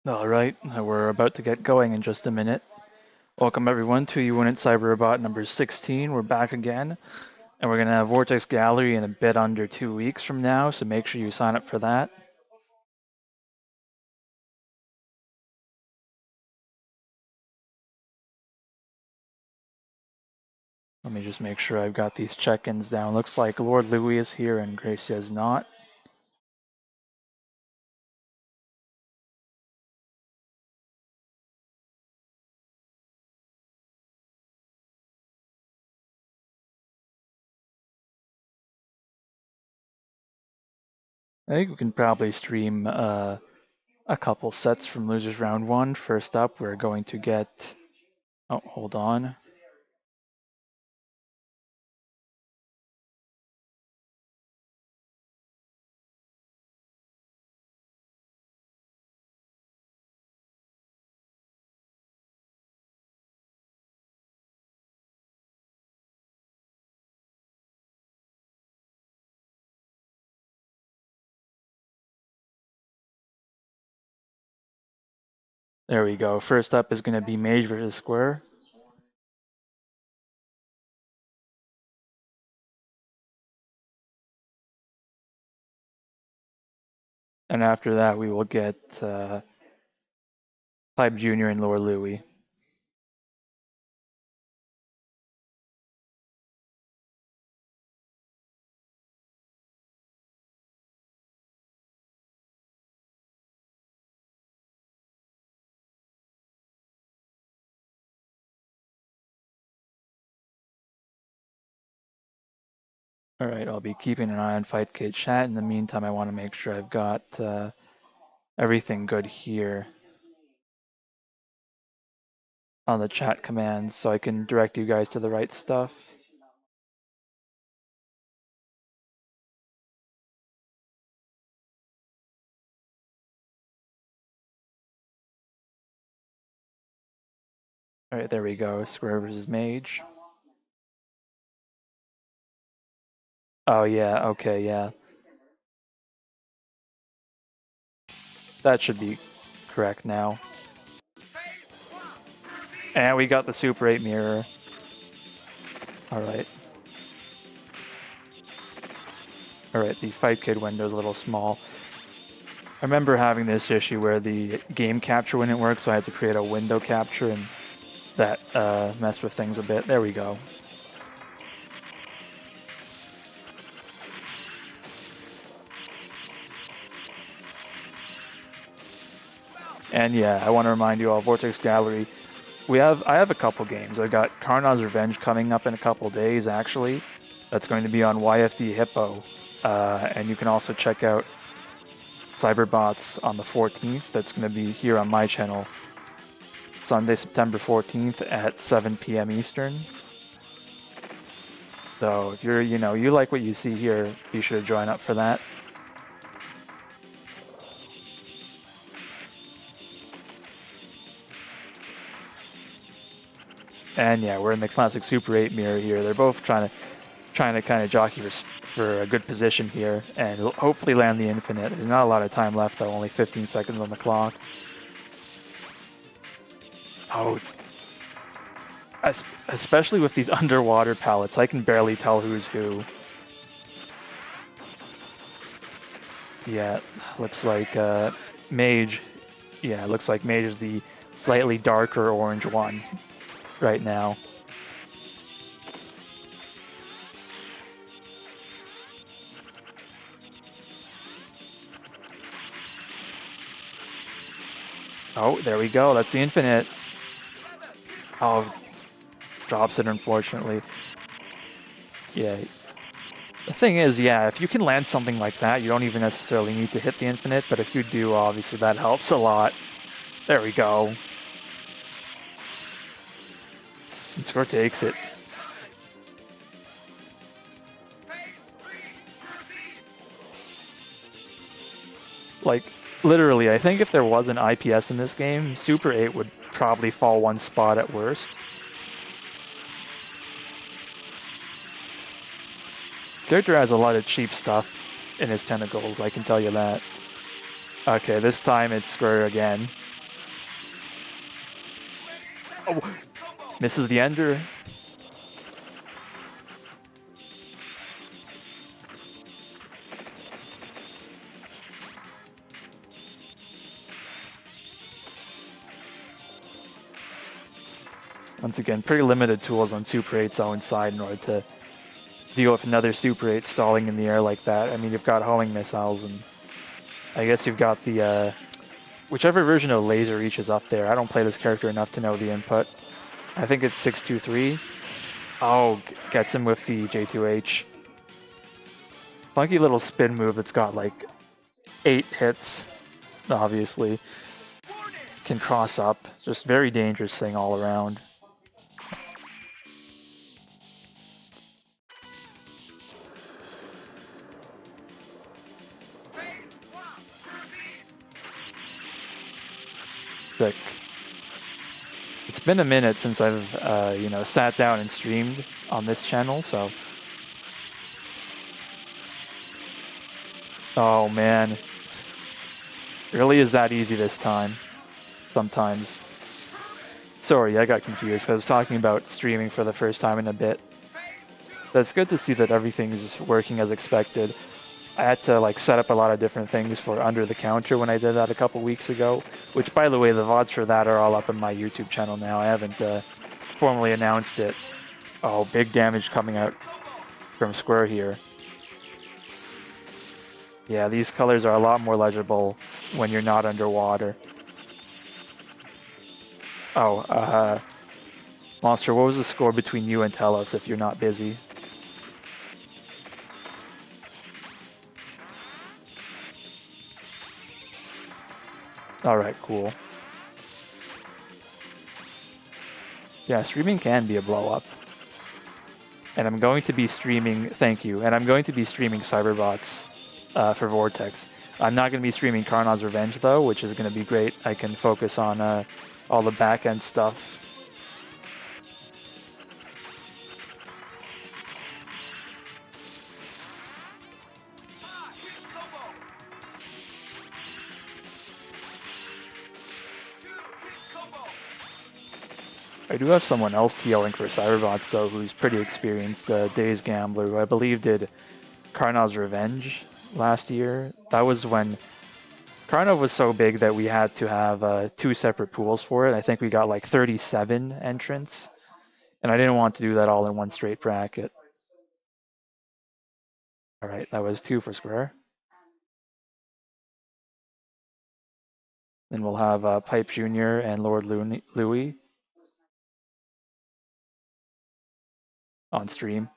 Alright, we're about to get going in just a minute. Welcome everyone to Unit Cyberbot number 16. We're back again, and we're going to have Vortex Gallery in a bit under 2 weeks from now, so make sure you sign up for that. Let me just make sure I've got these check-ins down. Looks like LordLouie is here and Gracia is not. I think we can probably stream a couple sets from Losers Round 1. First up, we're going to get... Oh, hold on. There we go. First up is going to be Mage versus Square. And after that, we will get PipeJnr and LordLouie. Alright, I'll be keeping an eye on FightKit chat. In the meantime, I want to make sure I've got everything good here on the chat commands so I can direct you guys to the right stuff. Alright, there we go. Square versus Mage. Oh yeah, okay, yeah. That should be correct now. And we got the Super 8 mirror. Alright. Alright, the FightKit window is a little small. I remember having this issue where the game capture wouldn't work, so I had to create a window capture, and that messed with things a bit. There we go. And yeah, I want to remind you all, Vortex Gallery, I have a couple games. I've got Karna's Revenge coming up in a couple days, actually. That's going to be on YFD Hippo. And you can also check out Cyberbots on the 14th. That's going to be here on my channel. Sunday, September 14th at 7 p.m. Eastern. So if you're, you like what you see here, be sure to join up for that. And yeah, we're in the classic Super 8 mirror here. They're both trying to kind of jockey for a good position here and hopefully land the infinite. There's not a lot of time left though, only 15 seconds on the clock. Oh, especially with these underwater pallets, I can barely tell who's who. Yeah, looks like Mage. Yeah, looks like Mage is the slightly darker orange one right now. Oh, there we go. That's the infinite. Oh, drops it, unfortunately. Yeah. The thing is, yeah, if you can land something like that, you don't even necessarily need to hit the infinite, but if you do, obviously that helps a lot. There we go. And Score takes it. Like, literally, I think if there was an IPS in this game, Super 8 would probably fall one spot at worst. Character has a lot of cheap stuff in his tentacles, I can tell you that. Okay, this time it's Square again. Misses the ender. Once again, pretty limited tools on Super 8's own side in order to deal with another Super 8 stalling in the air like that. I mean, you've got homing missiles, and I guess you've got the whichever version of laser reaches up there. I don't play this character enough to know the input. I think it's 623. Oh, gets him with the J2H. Funky little spin move that's got like 8 hits, obviously. Can cross up. Just very dangerous thing all around. Sick. It's been a minute since I've, you know, sat down and streamed on this channel, so... Oh, man. Really is that easy this time. Sometimes. Sorry, I got confused. I was talking about streaming for the first time in a bit. But it's good to see that everything's working as expected. I had to like set up a lot of different things for under the counter when I did that a couple weeks ago, which by the way, the VODs for that are all up on my YouTube channel now. I haven't formally announced it. Oh, big damage coming out from Square here. Yeah, these colors are a lot more legible when you're not underwater. Oh, Monster, what was the score between you and Telos if you're not busy? Alright, cool. Yeah, streaming can be a blow-up. And I'm going to be streaming, thank you, and I'm going to be streaming Cyberbots for Vortex. I'm not going to be streaming Karnaz's Revenge though, which is going to be great. I can focus on all the back-end stuff. I do have someone else TLing for Cyberbots though, who's pretty experienced, Days Gambler, who I believe did Karnaz's Revenge last year. That was when Karna was so big that we had to have 2 separate pools for it. I think we got like 37 entrants, and I didn't want to do that all in one straight bracket. Alright, that was 2 for Square. Then we'll have PipeJnr and LordLouie on stream.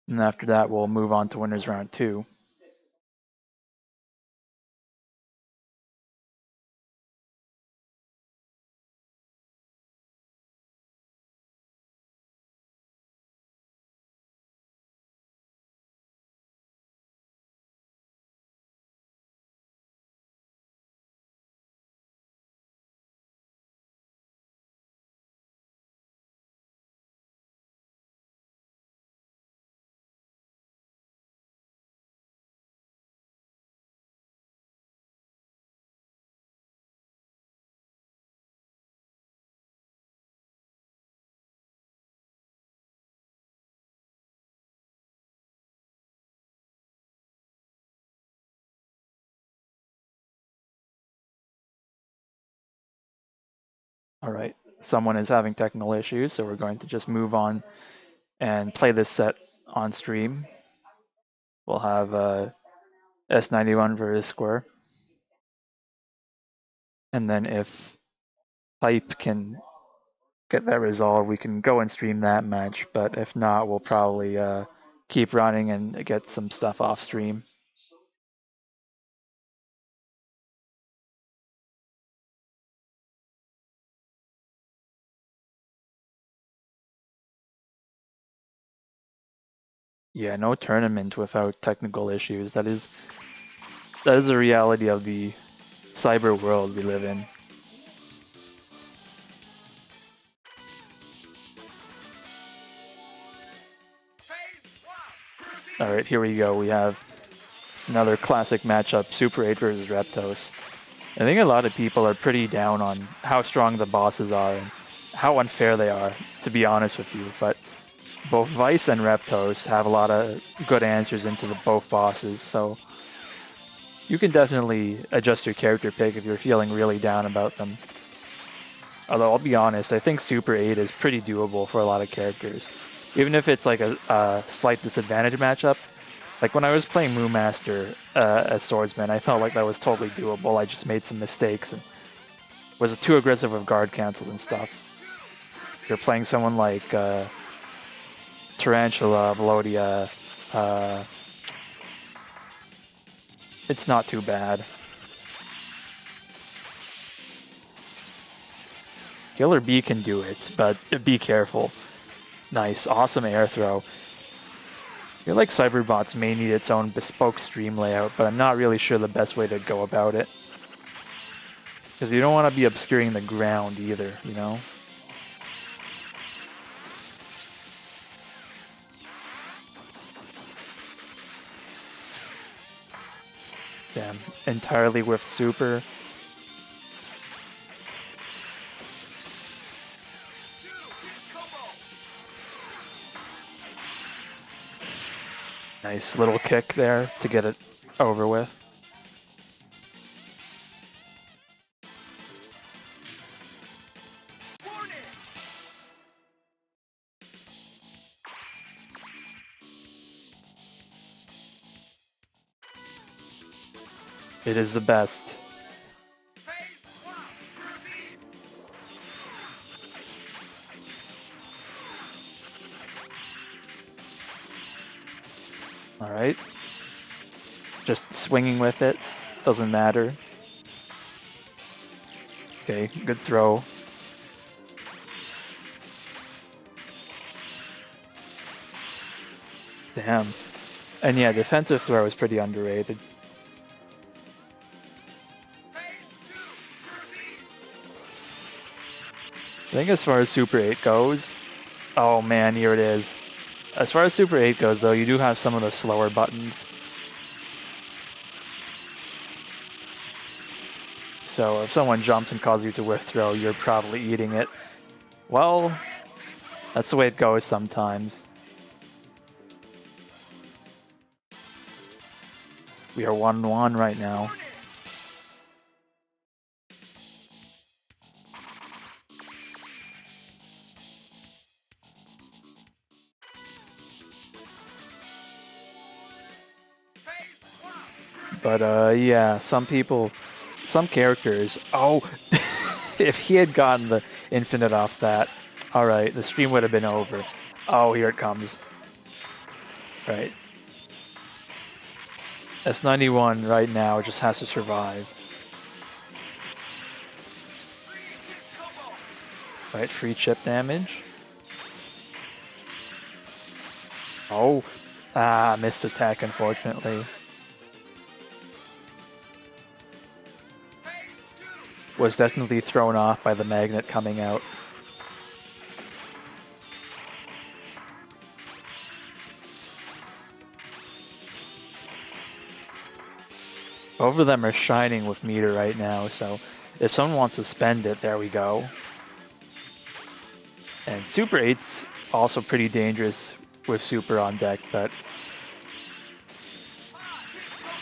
And after that, we'll move on to winners round 2. Alright, someone is having technical issues, so we're going to just move on and play this set on stream. We'll have S91 versus Square. And then if Pipe can get that resolved, we can go and stream that match. But if not, we'll probably keep running and get some stuff off stream. Yeah, no tournament without technical issues. That is a reality of the cyber world we live in. All right, here we go. We have another classic matchup, Super 8 versus Reptos. I think a lot of people are pretty down on how strong the bosses are and how unfair they are, to be honest with you. But both Vise and Reptos have a lot of good answers into both bosses, so you can definitely adjust your character pick if you're feeling really down about them. Although, I'll be honest, I think Super 8 is pretty doable for a lot of characters. Even if it's like a slight disadvantage matchup. Like when I was playing Moo Master as Swordsman, I felt like that was totally doable. I just made some mistakes and was too aggressive with guard cancels and stuff. If you're playing someone like Tarantula, Blodia, it's not too bad. Killer B can do it, but be careful. Nice, awesome air throw. I feel like Cyberbots may need its own bespoke stream layout, but I'm not really sure the best way to go about it. Because you don't want to be obscuring the ground either, you know? Damn, entirely whiffed super. Nice little kick there to get it over with. It is the best. All right. Just swinging with it. Doesn't matter. Okay, good throw. Damn. And yeah, defensive throw is pretty underrated. I think as far as Super 8 goes, oh man, here it is. As far as Super 8 goes though, you do have some of the slower buttons. So if someone jumps and causes you to whiff throw, you're probably eating it. Well, that's the way it goes sometimes. We are 1-1 right now. But yeah, some characters. Oh, if he had gotten the infinite off that, all right, the stream would have been over. Oh, here it comes. Right. S91 right now just has to survive. Right, free chip damage. Oh, missed attack, unfortunately. Was definitely thrown off by the magnet coming out. Both of them are shining with meter right now, so if someone wants to spend it, there we go. And Super 8's also pretty dangerous with Super on deck, but...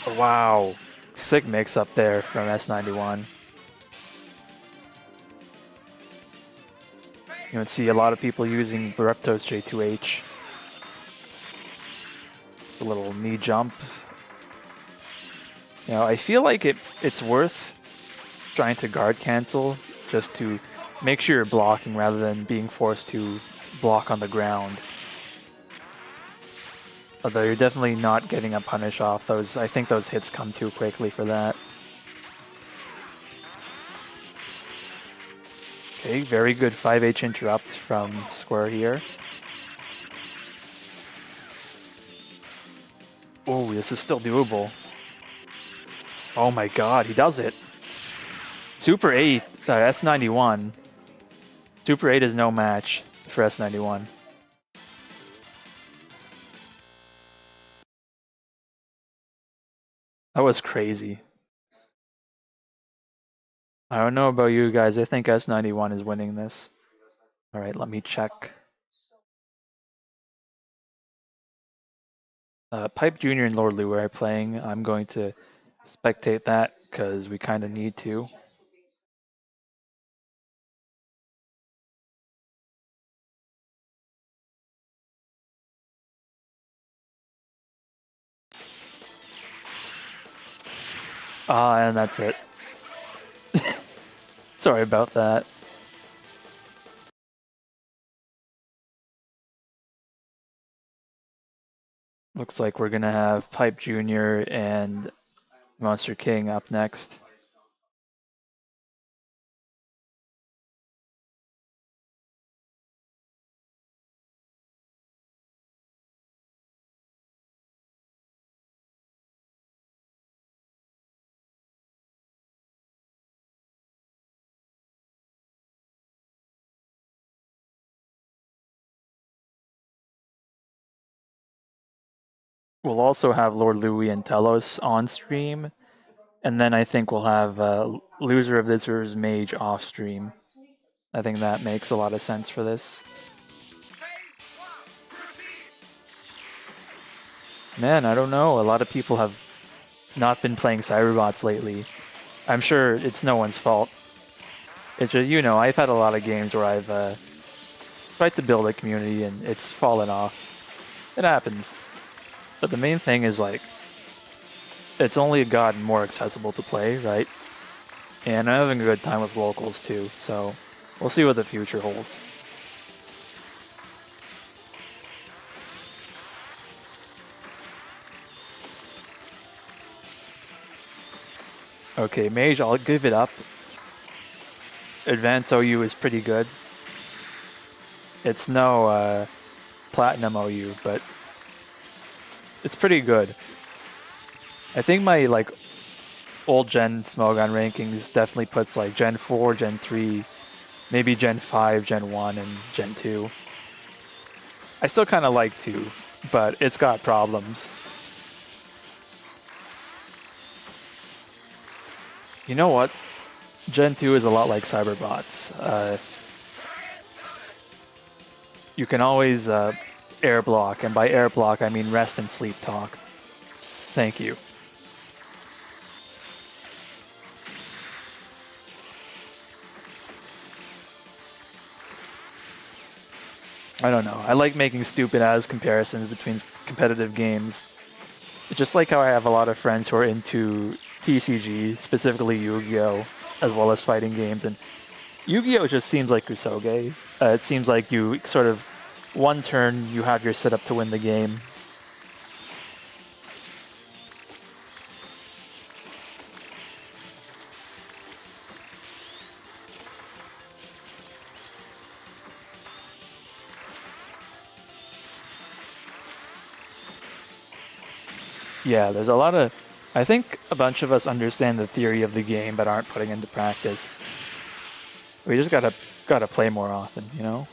Wow, sick mix up there from S91. You would see a lot of people using Reptos J2H. A little knee jump. You know, I feel like it's worth trying to guard cancel just to make sure you're blocking rather than being forced to block on the ground. Although you're definitely not getting a punish off those. I think those hits come too quickly for that. Okay, very good 5H interrupt from Square here. Oh, this is still doable. Oh my god, he does it. Super 8, S91. Super 8 is no match for S91. That was crazy. I don't know about you guys. I think S91 is winning this. All right, let me check. PipeJnr and LordLouie are playing. I'm going to spectate that because we kind of need to. And that's it. Sorry about that. Looks like we're gonna have PipeJnr and TheMonstreKing up next. We'll also have LordLouie and Telos on stream, and then I think we'll have loser of this year's mage off stream. I think that makes a lot of sense for this. Man, I don't know. A lot of people have not been playing cyberbots lately. I'm sure it's no one's fault. It's just, you know, I've had a lot of games where I've tried to build a community and it's fallen off. It happens. But the main thing is, like, it's only gotten more accessible to play, right? And I'm having a good time with locals too, so we'll see what the future holds. Okay, Mage, I'll give it up. Advanced OU is pretty good. It's no Platinum OU, but it's pretty good. I think my, like, old gen Smogon rankings definitely puts, like, Gen 4, Gen 3, maybe Gen 5, Gen 1, and Gen 2. I still kind of like 2, but it's got problems. You know what? Gen 2 is a lot like cyberbots. You can always air block, and by air block I mean rest and sleep talk. Thank you. I don't know. I like making stupid ass comparisons between competitive games. It's just like how I have a lot of friends who are into TCG, specifically Yu-Gi-Oh, as well as fighting games, and Yu-Gi-Oh just seems like Kusoge. It seems like you sort of, one turn, you have your setup to win the game. Yeah, there's a lot of... I think a bunch of us understand the theory of the game but aren't putting into practice. We just gotta play more often, you know?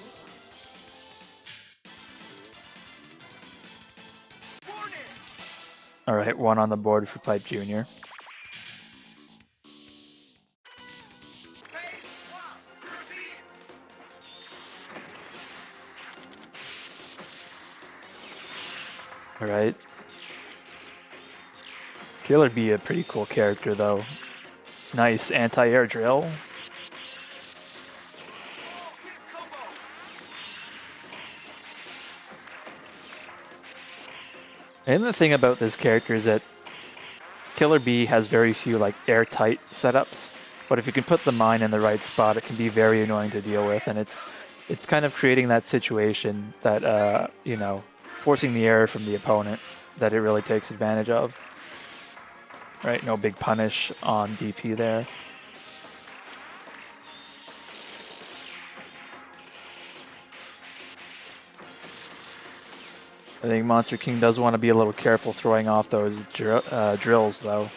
Alright, one on the board for PipeJnr. Alright. Killer be a pretty cool character though. Nice anti-air drill. And the thing about this character is that Killer Bee has very few like airtight setups, but if you can put the mine in the right spot, it can be very annoying to deal with, and it's kind of creating that situation that you know, forcing the error from the opponent that it really takes advantage of. Right, no big punish on DP there. I think MonsterKing does want to be a little careful throwing off those drills though.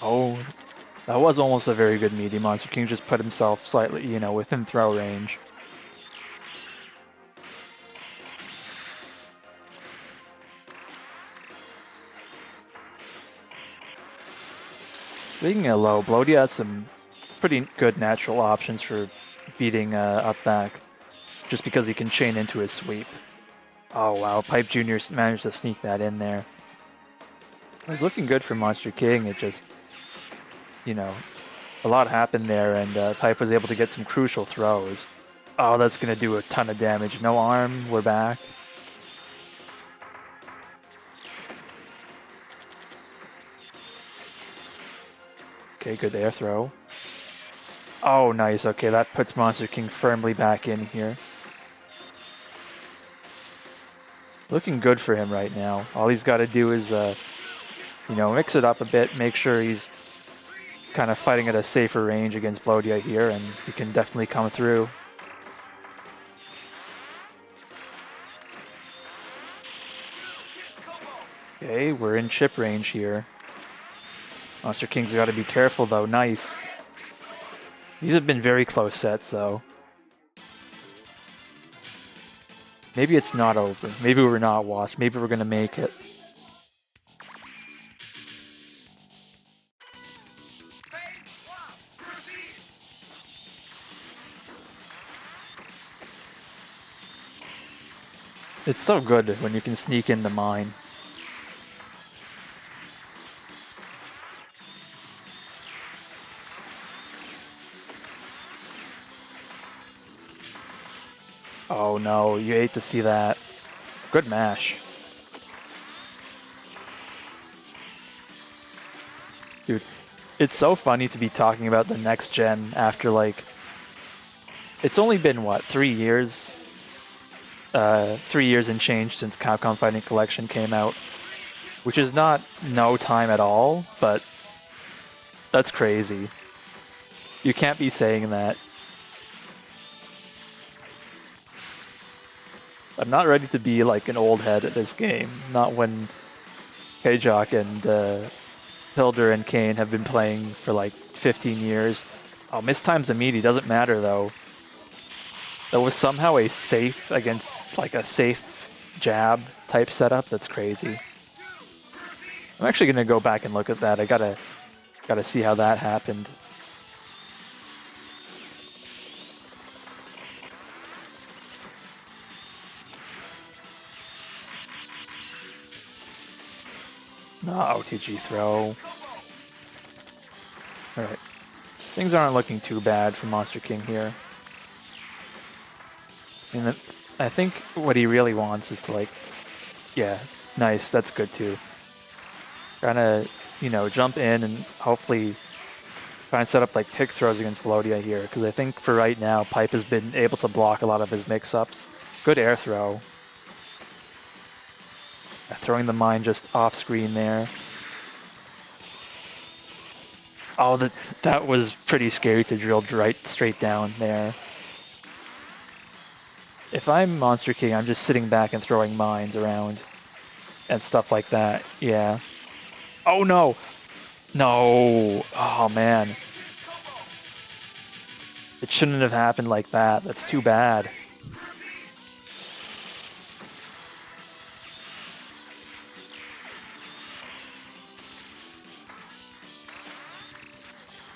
Oh, That was almost a very good meaty. MonsterKing just put himself slightly, within throw range. Speaking of low, Blodia has some pretty good natural options for beating up back, just because he can chain into his sweep. Oh wow, PipeJnr managed to sneak that in there. It was looking good for MonsterKing. It just, a lot happened there, and Pipe was able to get some crucial throws. Oh, that's going to do a ton of damage. No arm, we're back. Okay, good air throw. Oh, nice. Okay, that puts MonsterKing firmly back in here. Looking good for him right now. All he's got to do is, mix it up a bit, make sure he's kind of fighting at a safer range against Blodia here, and he can definitely come through. Okay, we're in chip range here. MonsterKing's got to be careful though. Nice. These have been very close sets though. Maybe it's not over. Maybe we're not washed. Maybe we're going to make it. It's so good when you can sneak into mine. Oh no, you hate to see that. Good mash. Dude, it's so funny to be talking about the next gen after like... It's only been, what, 3 years? 3 years and change since Capcom Fighting Collection came out. Which is not no time at all, but that's crazy. You can't be saying that. I'm not ready to be like an old head at this game. Not when Kajok and Hilder and Kane have been playing for like 15 years. Oh, mistimes the meaty, doesn't matter though. That was somehow a safe against like a safe jab type setup. That's crazy. I'm actually gonna go back and look at that. I gotta see how that happened. No, OTG throw. Alright. Things aren't looking too bad for MonsterKing here. And I think what he really wants is to like... Yeah, nice, that's good too. Trying to, jump in and hopefully try and set up like tick throws against Blodia here, because I think for right now, Pipe has been able to block a lot of his mix-ups. Good air throw. Throwing the mine just off screen there. Oh, that was pretty scary to drill right straight down there. If I'm MonsterKing, I'm just sitting back and throwing mines around and stuff like that. Yeah. Oh no! No! Oh man. It shouldn't have happened like that. That's too bad.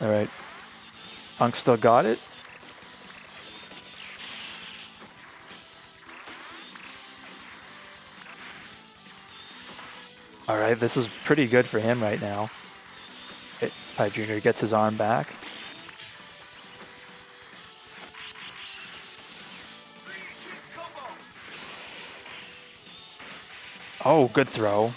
Alright. Punk still got it. Alright, this is pretty good for him right now. PipeJnr gets his arm back. Oh, good throw.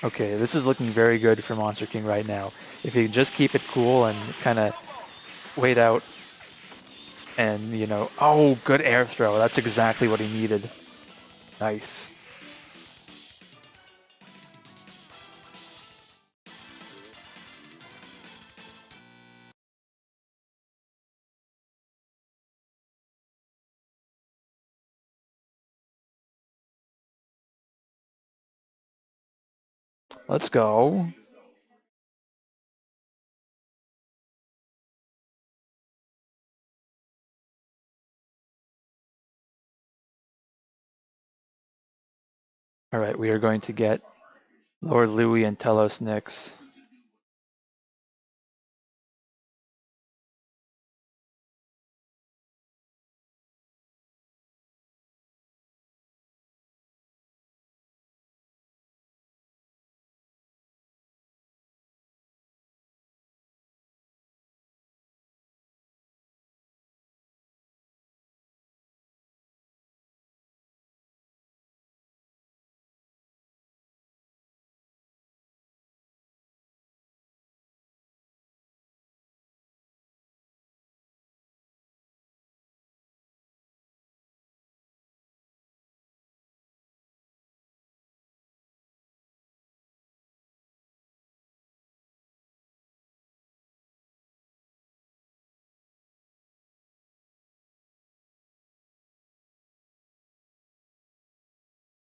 Okay, this is looking very good for MonsterKing right now. If he can just keep it cool and kind of wait out and, oh, good air throw. That's exactly what he needed. Nice. Let's go. All right, we are going to get LordLouie and telosnyx.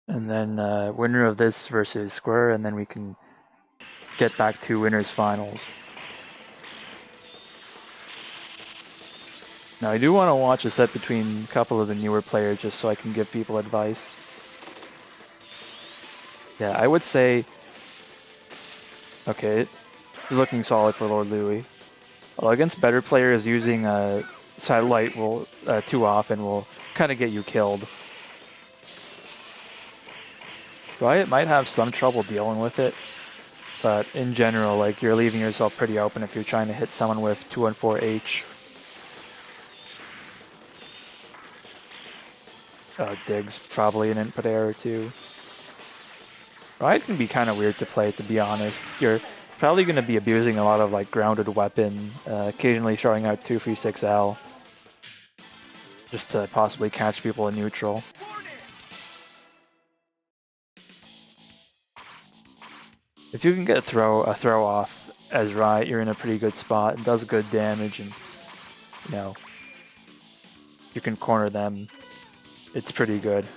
And then winner of this versus sqrword, and then we can get back to winners finals. Now I do want to watch a set between a couple of the newer players just so I can give people advice. Yeah, I would say, okay, this is looking solid for LordLouie. Well, against better players, using a satellite will too often will kind of get you killed. Riot might have some trouble dealing with it, but in general, like, you're leaving yourself pretty open if you're trying to hit someone with 214H. Dig's probably an input error too. Riot can be kind of weird to play, to be honest. You're probably going to be abusing a lot of like grounded weapon, occasionally throwing out 236L, just to possibly catch people in neutral. If you can get a throw off as Riot, you're in a pretty good spot. It does good damage, and you know you can corner them. It's pretty good.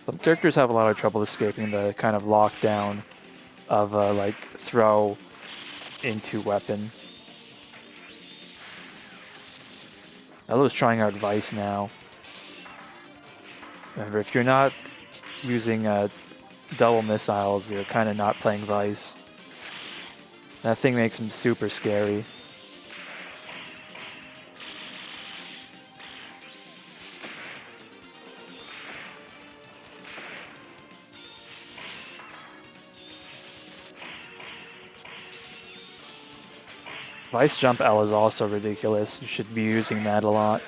Some characters have a lot of trouble escaping the kind of lockdown of like throw into weapon. Elo's trying out Vise now. Remember, if you're not using double missiles, you're kind of not playing Vise. That thing makes him super scary. Vise jump L is also ridiculous. You should be using that a lot.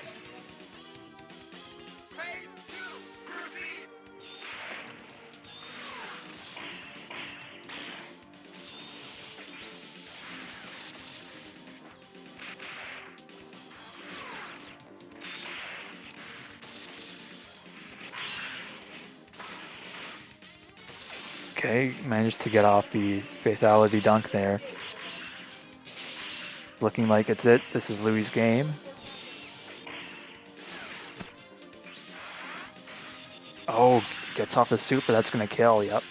Okay, managed to get off the fatality dunk there. Looking like it's it. This is Louie's game. Oh, gets off the super. That's going to kill. Yep.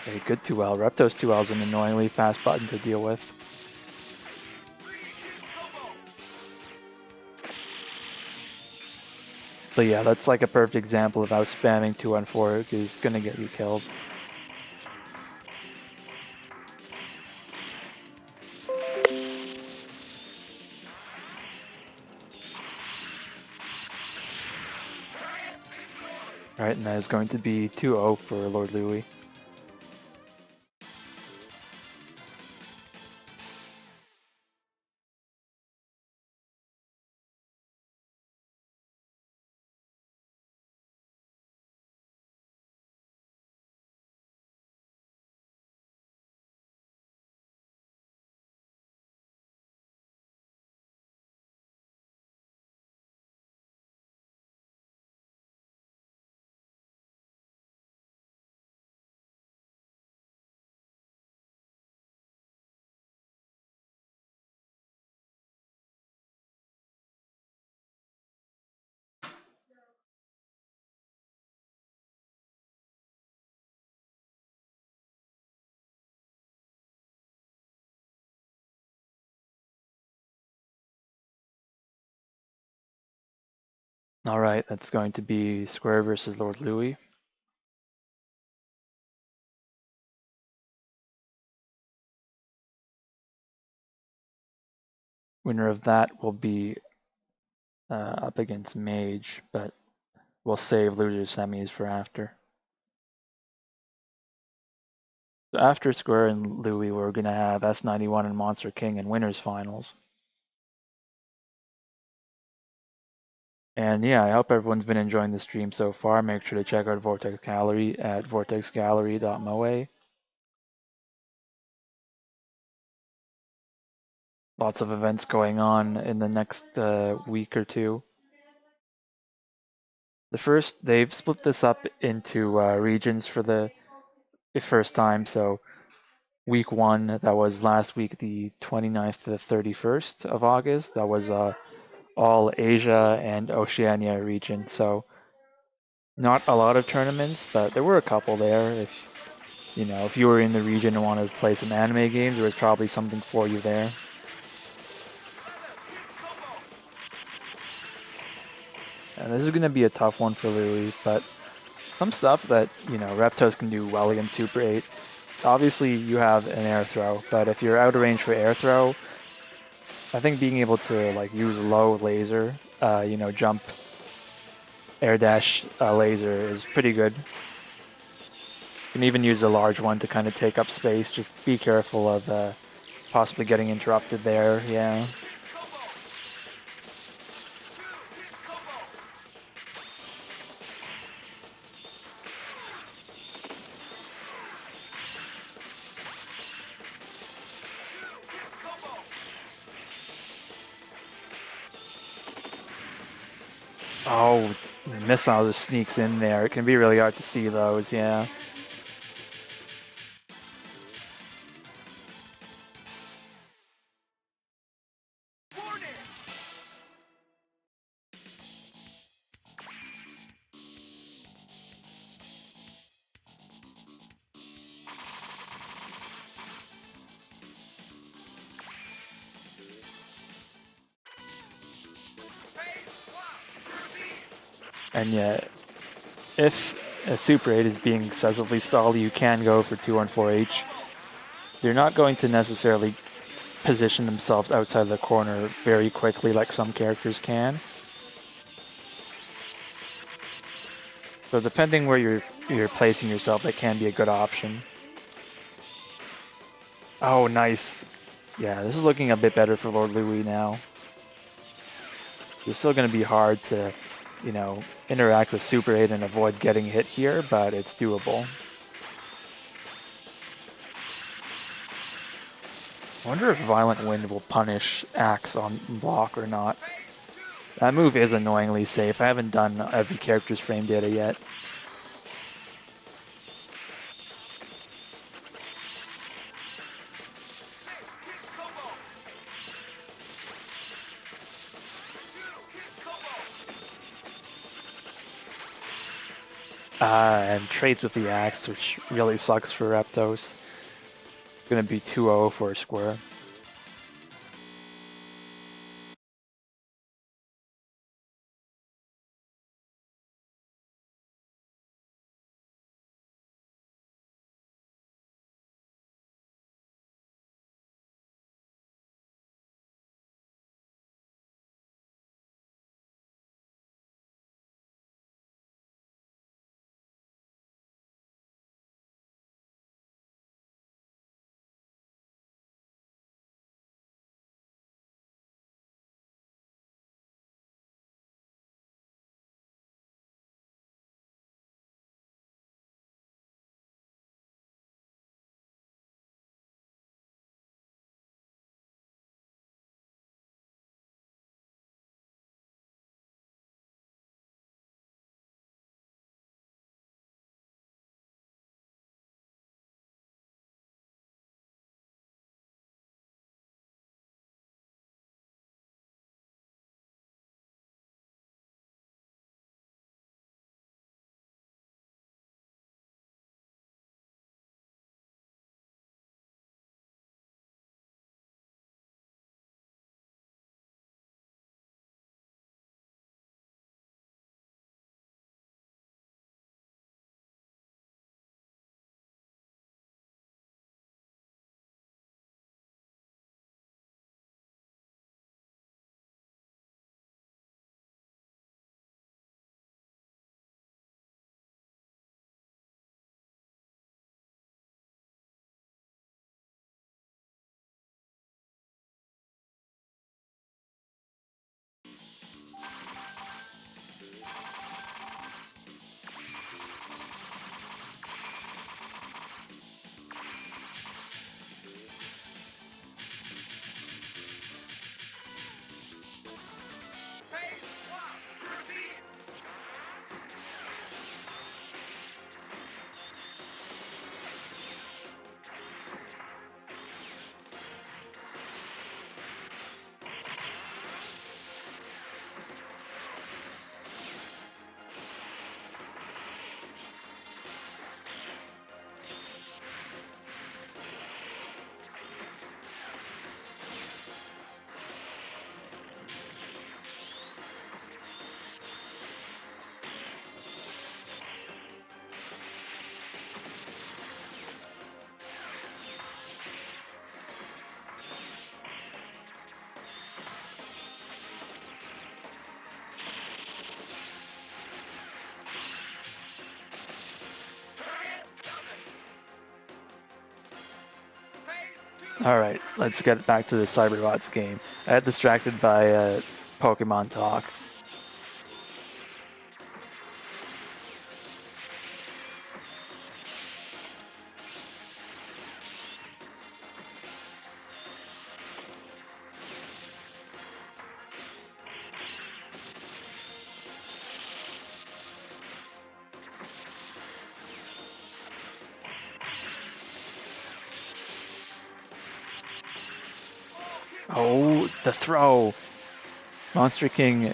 Okay, good 2L. Reptos 2L is an annoyingly fast button to deal with. But yeah, that's like a perfect example of how spamming 2-on-4 is going to get you killed. Alright, and that is going to be 2-0 for LordLouie. All right, that's going to be Square versus LordLouie. Winner of that will be up against Mage, but we'll save losers semis for after. So after Square and Louie, we're going to have S91 and MonstreKing in winners finals. And yeah, I hope everyone's been enjoying the stream so far. Make sure to check out Vortex Gallery at vortexgallery.moe. Lots of events going on in the next week or two. The first, they've split this up into regions for the first time. So week 1, that was last week, the 29th to the 31st of August. That was all Asia and Oceania region. So not a lot of tournaments, but there were a couple there. If you were in the region and wanted to play some anime games, there was probably something for you there. And this is going to be a tough one for Louie, but some stuff that, Reptos can do well against Super 8. Obviously, you have an air throw, but if you're out of range for air throw, I think being able to use low laser, jump, air dash laser is pretty good. You can even use a large one to kind of take up space. Just be careful of possibly getting interrupted there. Yeah. Oh, the missile just sneaks in there. It can be really hard to see those, yeah. And yeah, if a Super 8 is being excessively stalled, you can go for 2-on-4H. They're not going to necessarily position themselves outside the corner very quickly like some characters can. So depending where you're placing yourself, that can be a good option. Oh, nice. Yeah, this is looking a bit better for LordLouie now. It's still going to be hard to, interact with Super 8 and avoid getting hit here, but it's doable. I wonder if Violent Wind will punish Axe on block or not. That move is annoyingly safe. I haven't done every character's frame data yet. And trades with the Axe, which really sucks for Reptos. Gonna be 2-0 for Square. Alright, let's get back to the Cyberbots game. I got distracted by Pokemon talk. Oh, the throw! TheMonstreKing,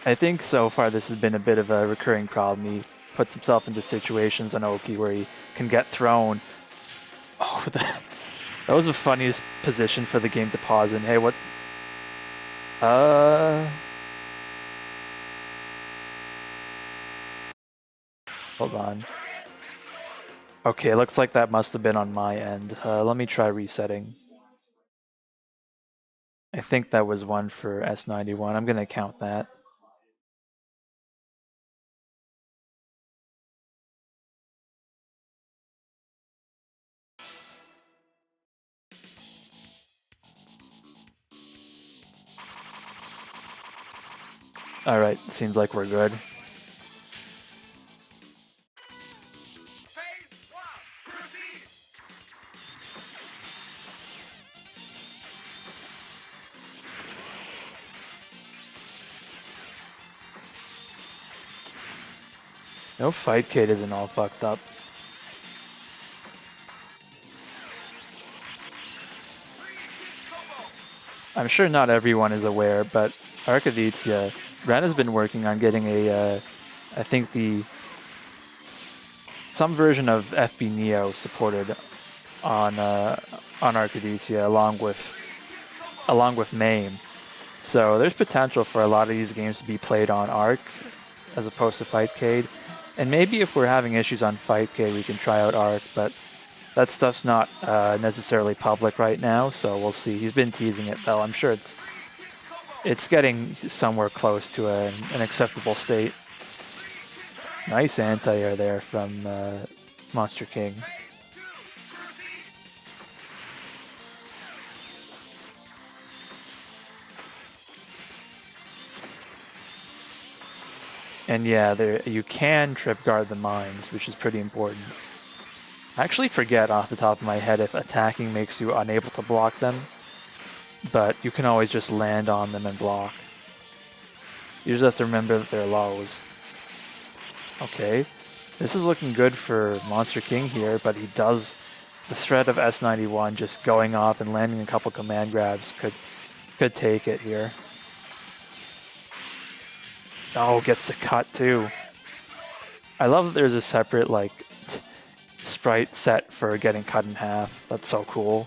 I think so far this has been a bit of a recurring problem. He puts himself into situations on Oki where he can get thrown. Oh, that was the funniest position for the game to pause in. Hey, what? Hold on. Okay, looks like that must have been on my end. Let me try resetting. I think that was one for S91. I'm gonna count that. Alright, seems like we're good. No, Fight Kid isn't all fucked up. I'm sure not everyone is aware, but Arcadizia, Ren has been working on getting a, I think some version of FB Neo supported on Arcadizia along with MAME. So there's potential for a lot of these games to be played on Arc as opposed to Fightcade. And maybe if we're having issues on Fightcade, we can try out Arc, but that stuff's not necessarily public right now, so we'll see. He's been teasing it though. I'm sure it's getting somewhere close to an acceptable state. Nice anti-air there from TheMonstreKing. And yeah, you can trip guard the mines, which is pretty important. I actually forget off the top of my head if attacking makes you unable to block them, but you can always just land on them and block. You just have to remember that they're lows. Okay, this is looking good for TheMonstreKing here, but he does the threat of S91 just going off and landing a couple command grabs could take it here. Oh, gets a cut too. I love that there's a separate like sprite set for getting cut in half. That's so cool.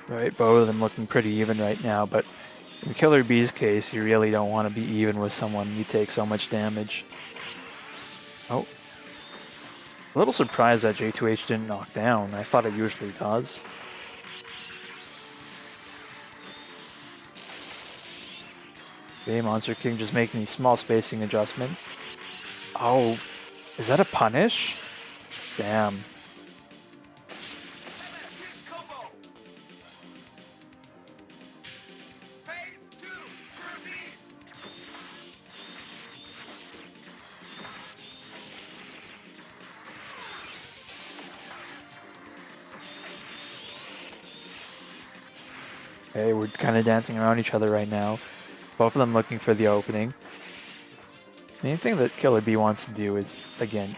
Right, both of them looking pretty even right now, but in Killer Bee's case, you really don't want to be even with someone. You take so much damage. Oh. A little surprised that J2H didn't knock down. I thought it usually does. Okay, TheMonstreKing just making these small spacing adjustments. Oh, is that a punish? Damn. Okay, we're kind of dancing around each other right now. Both of them looking for the opening. The main thing that Killer Bee wants to do is, again,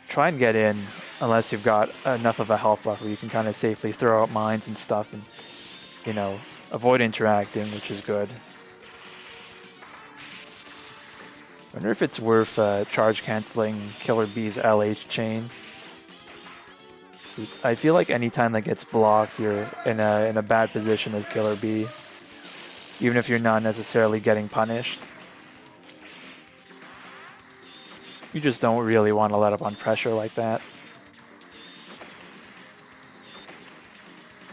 try and get in unless you've got enough of a health buffer. You can kind of safely throw out mines and stuff and, you know, avoid interacting, which is good. Wonder if it's worth charge canceling Killer Bee's LH chain. I feel like anytime that gets blocked, you're in a bad position as Killer Bee, even if you're not necessarily getting punished. You just don't really want to let up on pressure like that.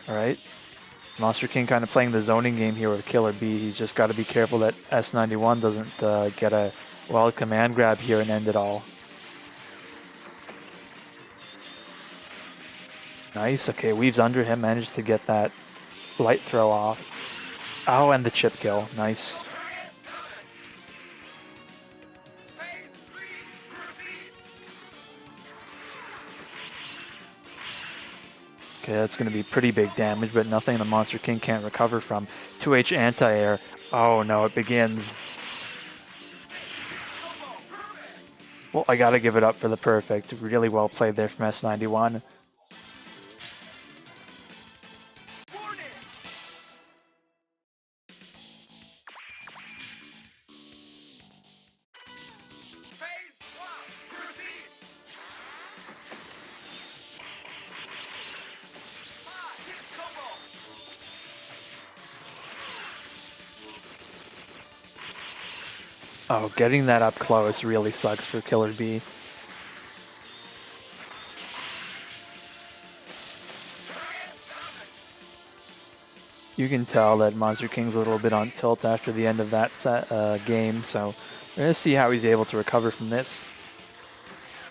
Alright. TheMonstreKing kind of playing the zoning game here with Killer Bee. He's just got to be careful that S91 doesn't get a wild command grab here and end it all. Nice. Okay, weaves under him, managed to get that light throw off. Oh, and the chip kill. Nice. Okay, that's going to be pretty big damage, but nothing the TheMonstreKing can't recover from. 2H anti-air. Oh no, it begins. Well, I got to give it up for the perfect. Really well played there from S91. Oh, getting that up close really sucks for Killer Bee. You can tell that TheMonstreKing's a little bit on tilt after the end of that game, so we're going to see how he's able to recover from this.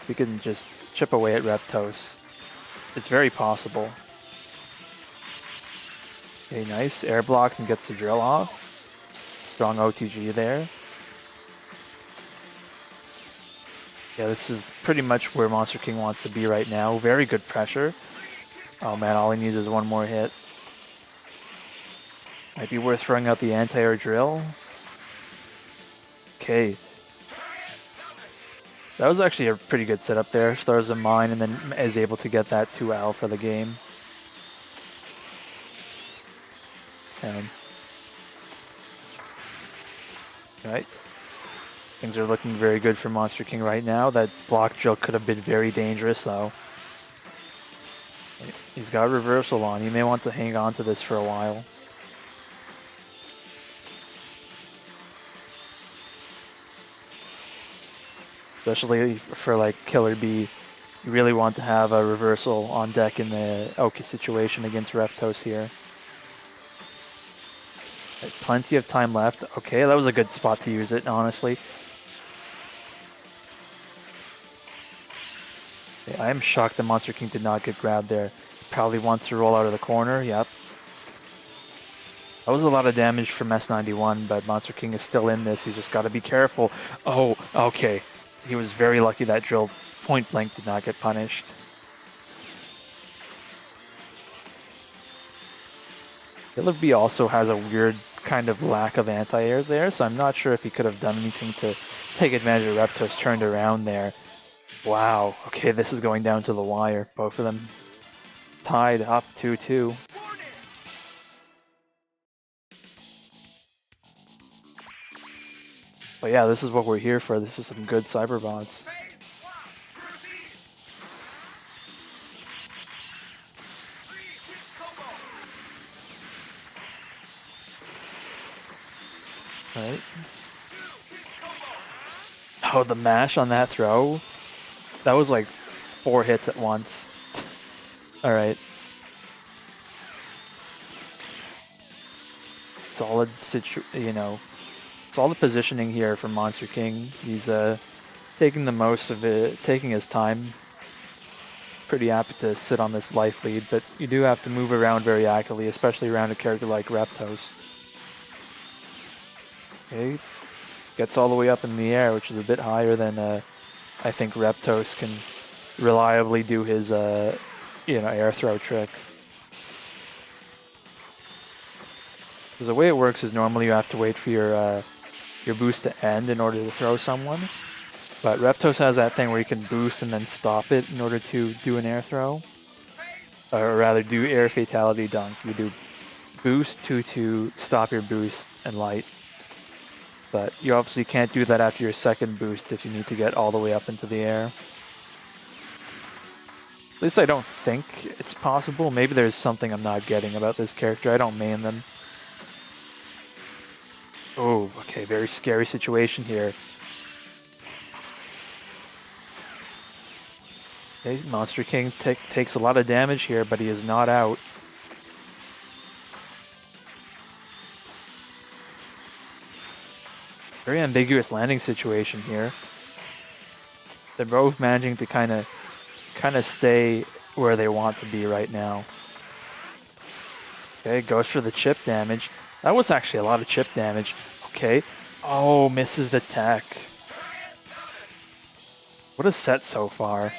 We can just chip away at Reptos. It's very possible. Okay, nice. Air blocks and gets the drill off. Strong OTG there. Yeah, this is pretty much where TheMonstreKing wants to be right now. Very good pressure. Oh man, all he needs is one more hit. Might be worth throwing out the anti-air drill. Okay. That was actually a pretty good setup there. Throws a mine and then is able to get that 2L for the game. Right. Things are looking very good for TheMonstreKing right now. That block drill could have been very dangerous though. He's got reversal on. He may want to hang on to this for a while. Especially for like Killer Bee, you really want to have a reversal on deck in the Oki situation against Reptos here. Right, plenty of time left. Okay, that was a good spot to use it, honestly. Okay, I am shocked that TheMonstreKing did not get grabbed there. Probably wants to roll out of the corner, yep. That was a lot of damage from S91, but TheMonstreKing is still in this. He's just got to be careful. Oh, okay. He was very lucky that drill point blank did not get punished. Killer Bee also has a weird kind of lack of anti-airs there, so I'm not sure if he could have done anything to take advantage of Reptos turned around there. Wow, okay, this is going down to the wire. Both of them tied up 2-2. But yeah, this is what we're here for. This is some good cyberbots. Right. Oh, the mash on that throw. That was like 4 hits at once. Alright. Solid solid positioning here from TheMonstreKing. He's taking the most of it, taking his time. Pretty apt to sit on this life lead, but you do have to move around very actively, especially around a character like Reptos. Okay, gets all the way up in the air, which is a bit higher than I think Reptos can reliably do his air throw trick. Because the way it works is normally you have to wait for your boost to end in order to throw someone. But Reptos has that thing where you can boost and then stop it in order to do an air throw. Or rather, do air fatality dunk. You do boost, 2-2, stop your boost, and light. but you obviously can't do that after your second boost if you need to get all the way up into the air. At least I don't think it's possible. Maybe there's something I'm not getting about this character. I don't main them. Oh, okay, very scary situation here. Okay, MonstreKing takes a lot of damage here, but he is not out. Very ambiguous landing situation here. They're both managing to kind of stay where they want to be right now. Okay, goes for the chip damage. That was actually a lot of chip damage. Okay. Oh, misses the tech. What a set so far.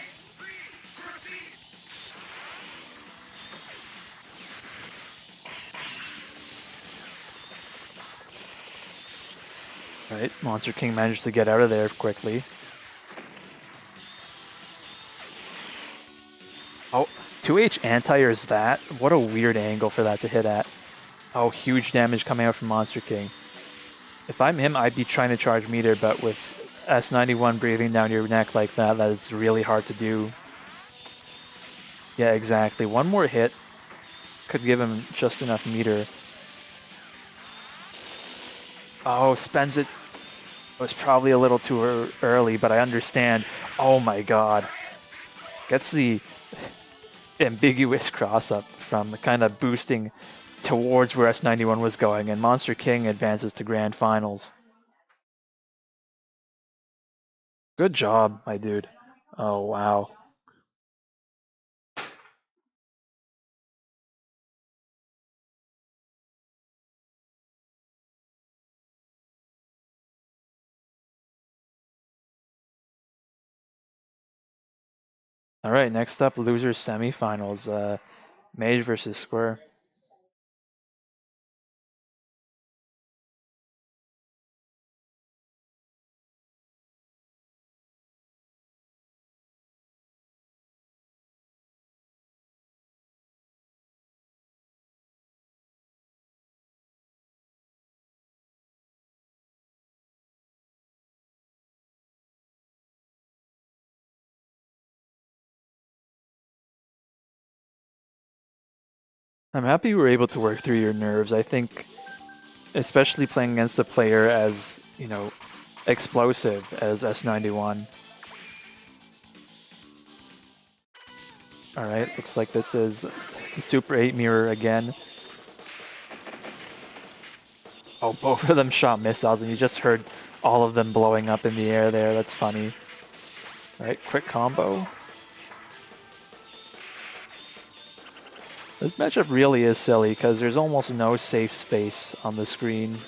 Right, MonstreKing managed to get out of there quickly. Oh, 2H anti-airs that? What a weird angle for that to hit at. Oh, huge damage coming out from MonstreKing. If I'm him, I'd be trying to charge meter, but with S91 breathing down your neck like that, that's really hard to do. Yeah, exactly. One more hit could give him just enough meter. Oh, spends it. Was probably a little too early, but I understand. Oh my god. Gets the ambiguous cross-up from kind of boosting towards where S91 was going, and MonstreKing advances to Grand Finals. Good job, my dude. Oh, wow. All right, next up, losers semifinals. Mage versus Square. I'm happy you were able to work through your nerves. I think, especially playing against a player as, you know, explosive as S91. All right, looks like this is the Super 8 mirror again. Oh, both of them shot missiles, and you just heard all of them blowing up in the air there. That's funny. All right, quick combo. This matchup really is silly because there's almost no safe space on the screen.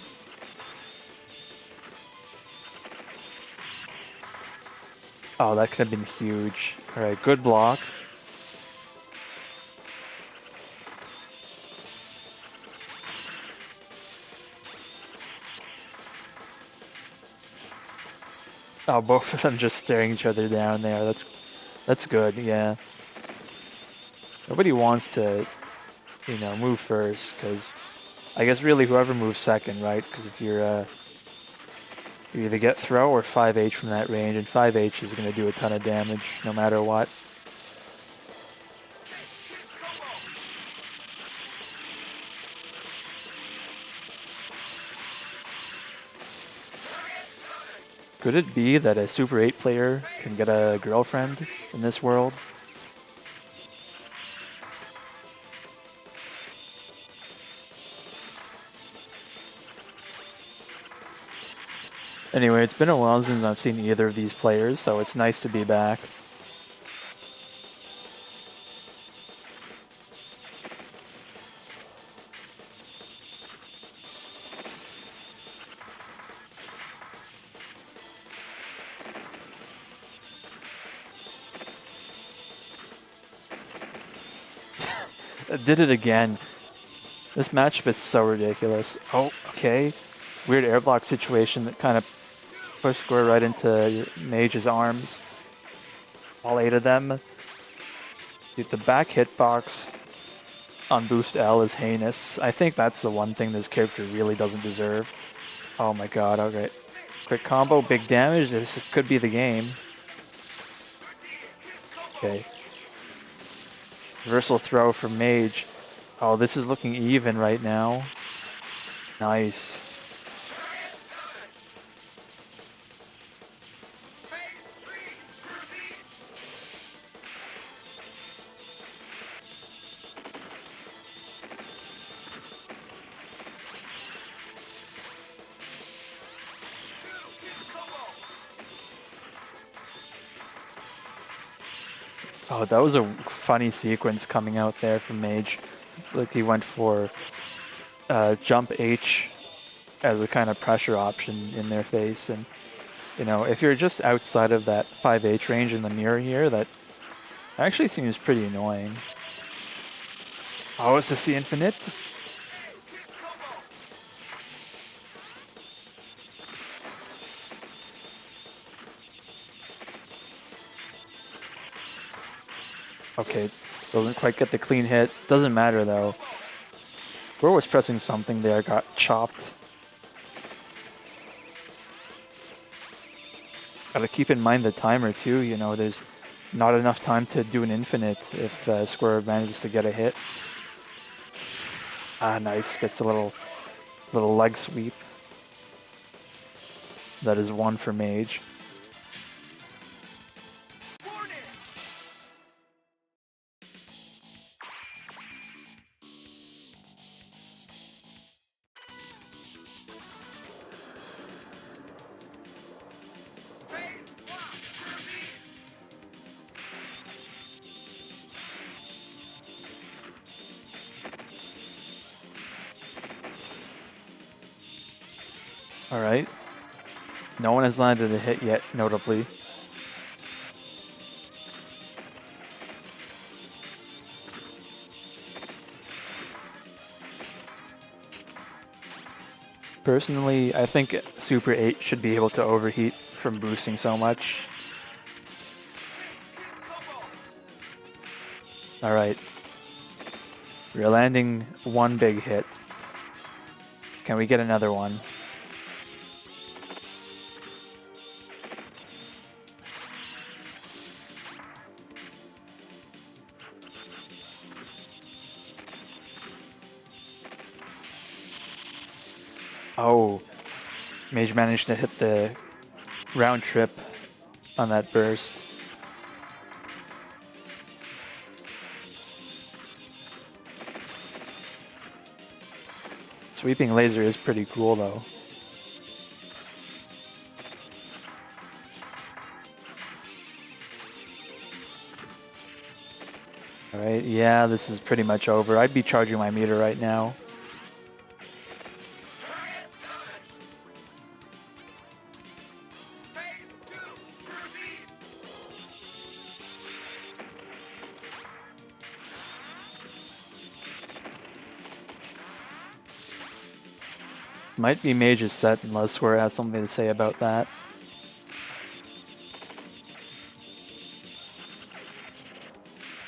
Oh, that could have been huge. All right, good block. Oh, both of them just staring each other down there. That's good, yeah. Nobody wants to, you know, move first, because I guess really whoever moves second, right? Because if you're, you either get throw or 5H from that range, and 5H is going to do a ton of damage no matter what. Could it be that a Super 8 player can get a girlfriend in this world? Anyway, it's been a while since I've seen either of these players, so it's nice to be back. Did it again. This matchup is so ridiculous. Oh, okay. Weird airblock situation that kind of pushed Square right into Mage's arms. All 8 of them. Dude, the back hitbox on Boost L is heinous. I think that's the one thing this character really doesn't deserve. Oh my god, okay. Quick combo, big damage. This could be the game. Okay. Reversal throw from Mage. Oh, this is looking even right now. Nice. Oh, that was a funny sequence coming out there from Mage. Like he went for jump H as a kind of pressure option in their face. And, you know, if you're just outside of that 5H range in the mirror here, that actually seems pretty annoying. Oh, is this the infinite? Okay, doesn't quite get the clean hit. Doesn't matter though. Squirrel was pressing something there, got chopped. Gotta keep in mind the timer too, you know, there's not enough time to do an infinite if sqrword manages to get a hit. Ah, nice, gets a little leg sweep. That is one for Mage. All right. No one has landed a hit yet, notably. Personally, I think Super 8 should be able to overheat from boosting so much. All right. We're landing one big hit. Can we get another one? Oh, Mage managed to hit the round trip on that burst. Sweeping laser is pretty cool though. Alright, yeah, this is pretty much over. I'd be charging my meter right now. Might be Mage's set unless Square has something to say about that.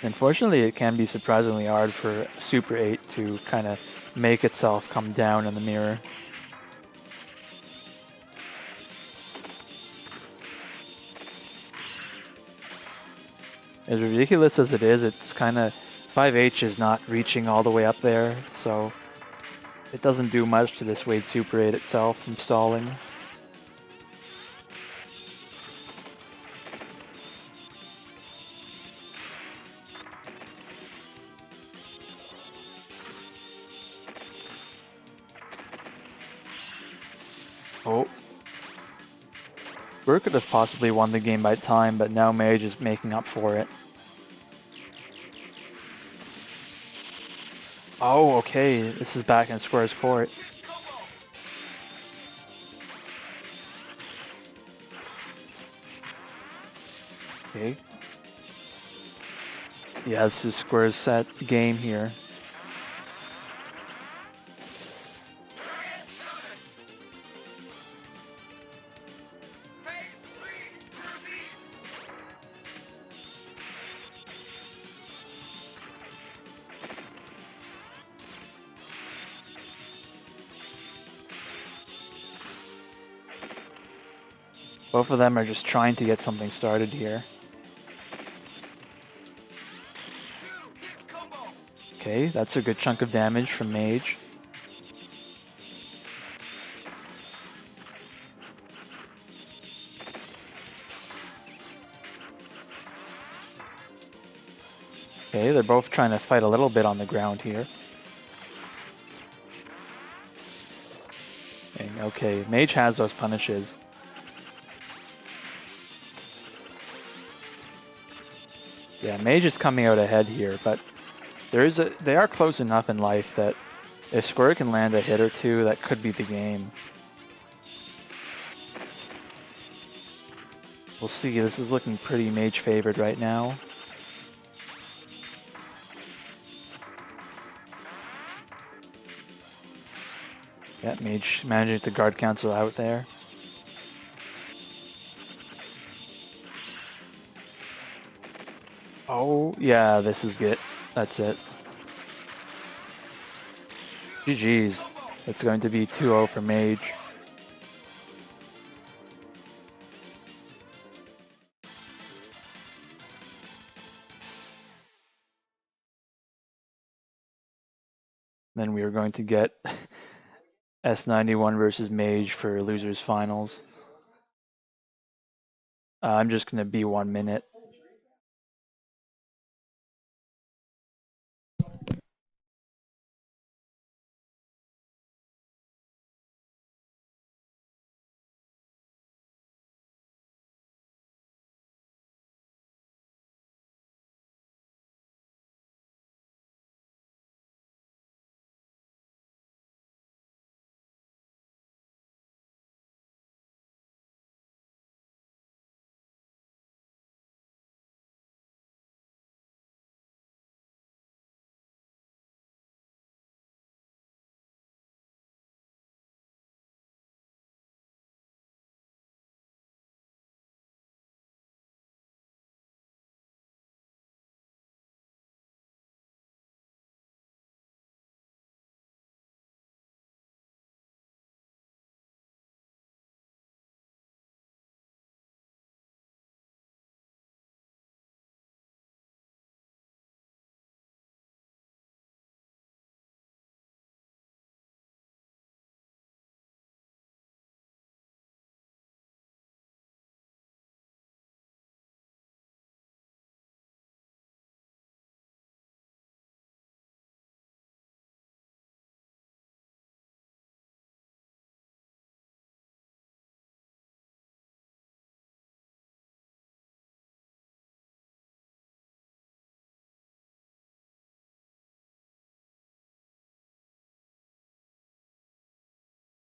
Unfortunately, it can be surprisingly hard for Super 8 to kind of make itself come down in the mirror. As ridiculous as it is, it's kind of 5H is not reaching all the way up there, so it doesn't do much to dissuade Super 8 itself from stalling. Oh. Burr could have possibly won the game by time, but now Mage is making up for it. Oh, okay. This is back in Square's court. Okay. Yeah, this is Square's set game here. Both of them are just trying to get something started here. Okay, that's a good chunk of damage from Mage. Okay, they're both trying to fight a little bit on the ground here. And okay, Mage has those punishes. Yeah, Mage is coming out ahead here, but they are close enough in life that if Square can land a hit or two, that could be the game. We'll see. This is looking pretty Mage favored right now. Yeah, Mage managing to guard cancel out there. Oh, yeah, this is good. That's it. GG's. It's going to be 2-0 for Mage. Then we are going to get S91 versus Mage for losers finals. I'm just going to be 1 minute.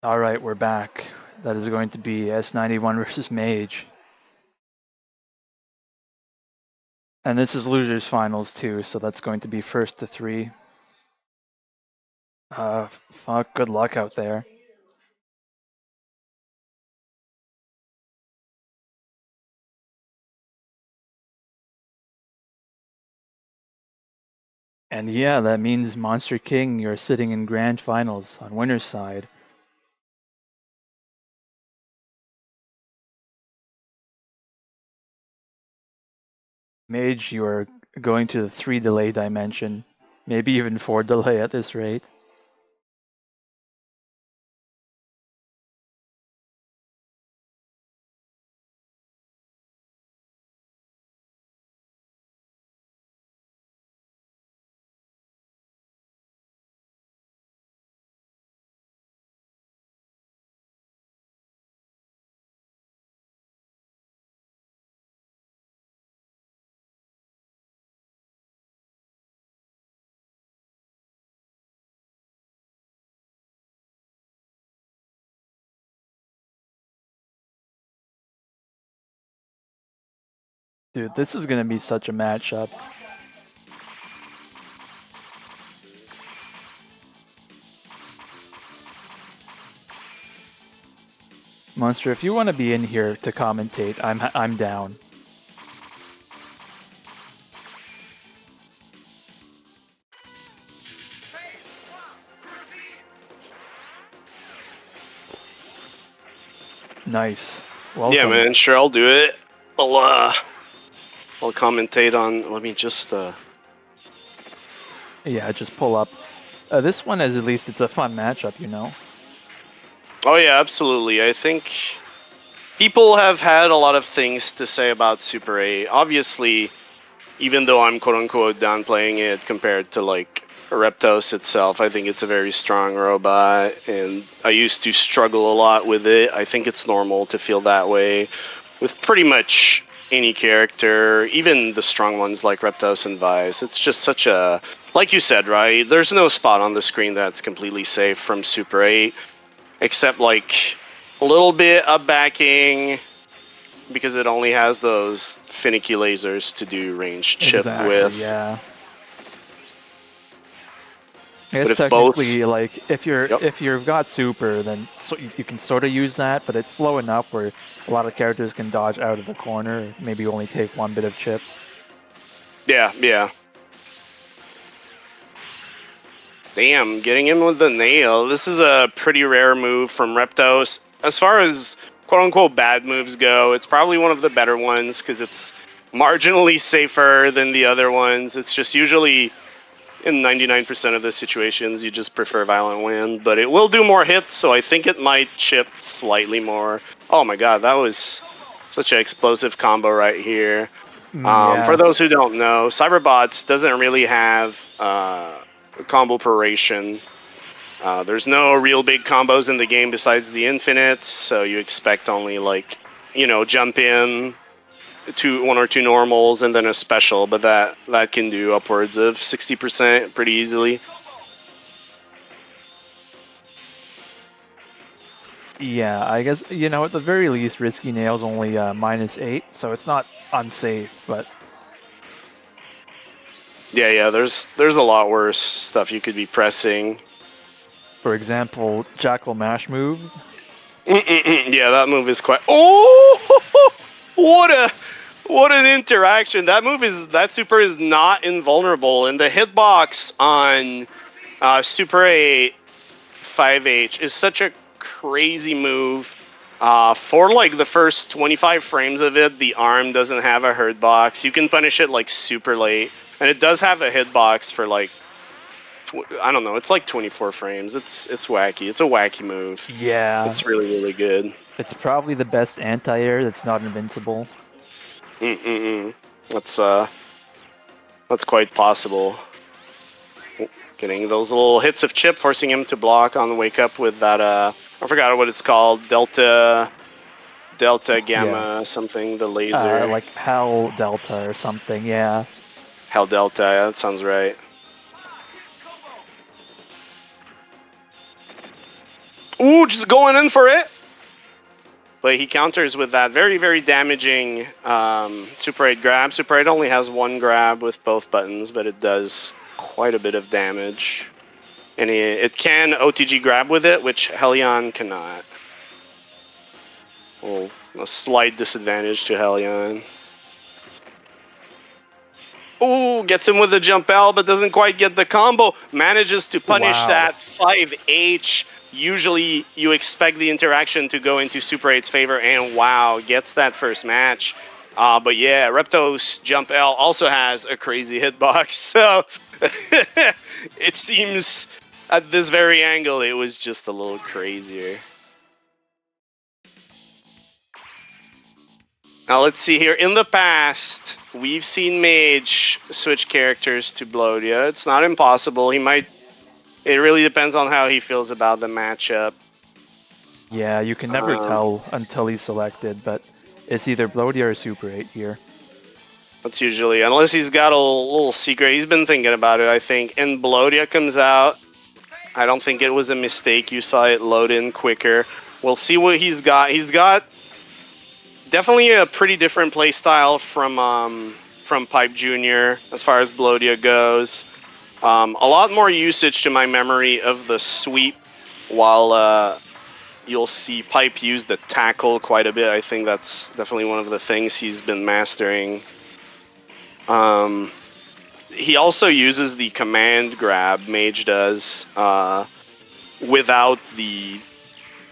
All right, we're back. That is going to be S91 versus Mage. And this is losers finals too, so that's going to be first to 3. Fuck, good luck out there. And yeah, that means MonstreKing, you're sitting in grand finals on winner's side. Mage, you are going to the 3 delay dimension, maybe even 4 delay at this rate. Dude, this is going to be such a matchup. Monster, if you want to be in here to commentate, I'm down. Nice. Welcome. Yeah, man. Sure, I'll do it. I'll commentate on. Let me just. Yeah, just pull up. This one is at least it's a fun matchup, you know. Oh yeah, absolutely. I think people have had a lot of things to say about Super 8. Obviously, even though I'm quote-unquote downplaying it compared to like Reptos itself, I think it's a very strong robot, and I used to struggle a lot with it. I think it's normal to feel that way with pretty much any character, even the strong ones like Reptos and Vise. It's just such a, like you said, right? There's no spot on the screen that's completely safe from Super 8, except like a little bit of backing, because it only has those finicky lasers to do ranged chip with. Yeah. I guess But if technically, both, like if you've got super, then you can sort of use that, but it's slow enough where a lot of characters can dodge out of the corner, maybe only take one bit of chip. yeah. Damn, getting him with the nail. This is a pretty rare move from Reptos. As far as quote-unquote bad moves go, it's probably one of the better ones because it's marginally safer than the other ones. It's just usually, in 99% of the situations, you just prefer Violent Wind, but it will do more hits, so I think it might chip slightly more. Oh my god, that was such an explosive combo right here. Yeah. For those who don't know, Cyberbots doesn't really have combo paration. There's no real big combos in the game besides the infinites, so you expect only like, jump in, one or two normals and then a special, but that can do upwards of 60% pretty easily. Yeah, I guess, at the very least, Risky Nail's only -8, so it's not unsafe, but... Yeah, there's a lot worse stuff you could be pressing. For example, Jackal Mash move. Yeah, that move is quite... Oh! What an interaction. That super is not invulnerable, and the hitbox on Super 8 5H is such a crazy move. For like the first 25 frames of it, the arm doesn't have a hurt box. You can punish it like super late, and it does have a hitbox for like, I don't know, it's like 24 frames. It's wacky. It's a wacky move. Yeah. It's really, really good. It's probably the best anti-air that's not invincible. That's quite possible. Getting those little hits of chip, forcing him to block on the wake up with that, I forgot what it's called, Delta Gamma something, the laser. Like Hell Delta or something, yeah. Hell Delta, yeah, that sounds right. Ooh, just going in for it! But he counters with that very, very damaging Super 8 grab. Super 8 only has one grab with both buttons, but it does quite a bit of damage. And it can OTG grab with it, which Helion cannot. Well, a slight disadvantage to Helion. Ooh, gets him with the jump L, but doesn't quite get the combo. Manages to punish that 5H. Usually you expect the interaction to go into Super 8's favor, and wow, gets that first match. But yeah, Reptos jump L also has a crazy hitbox, so it seems at this very angle it was just a little crazier. Now let's see here. In the past, we've seen Mage switch characters to Blodia. It's not impossible. He might... It really depends on how he feels about the matchup. Yeah, you can never tell until he's selected, but it's either Blodia or Super 8 here. That's usually... Unless he's got a little secret. He's been thinking about it, I think. And Blodia comes out. I don't think it was a mistake. You saw it load in quicker. We'll see what he's got. He's got... Definitely a pretty different playstyle from PipeJnr as far as Blodia goes. A lot more usage to my memory of the sweep, while you'll see Pipe use the tackle quite a bit. I think that's definitely one of the things he's been mastering. He also uses the command grab, Mage does, without the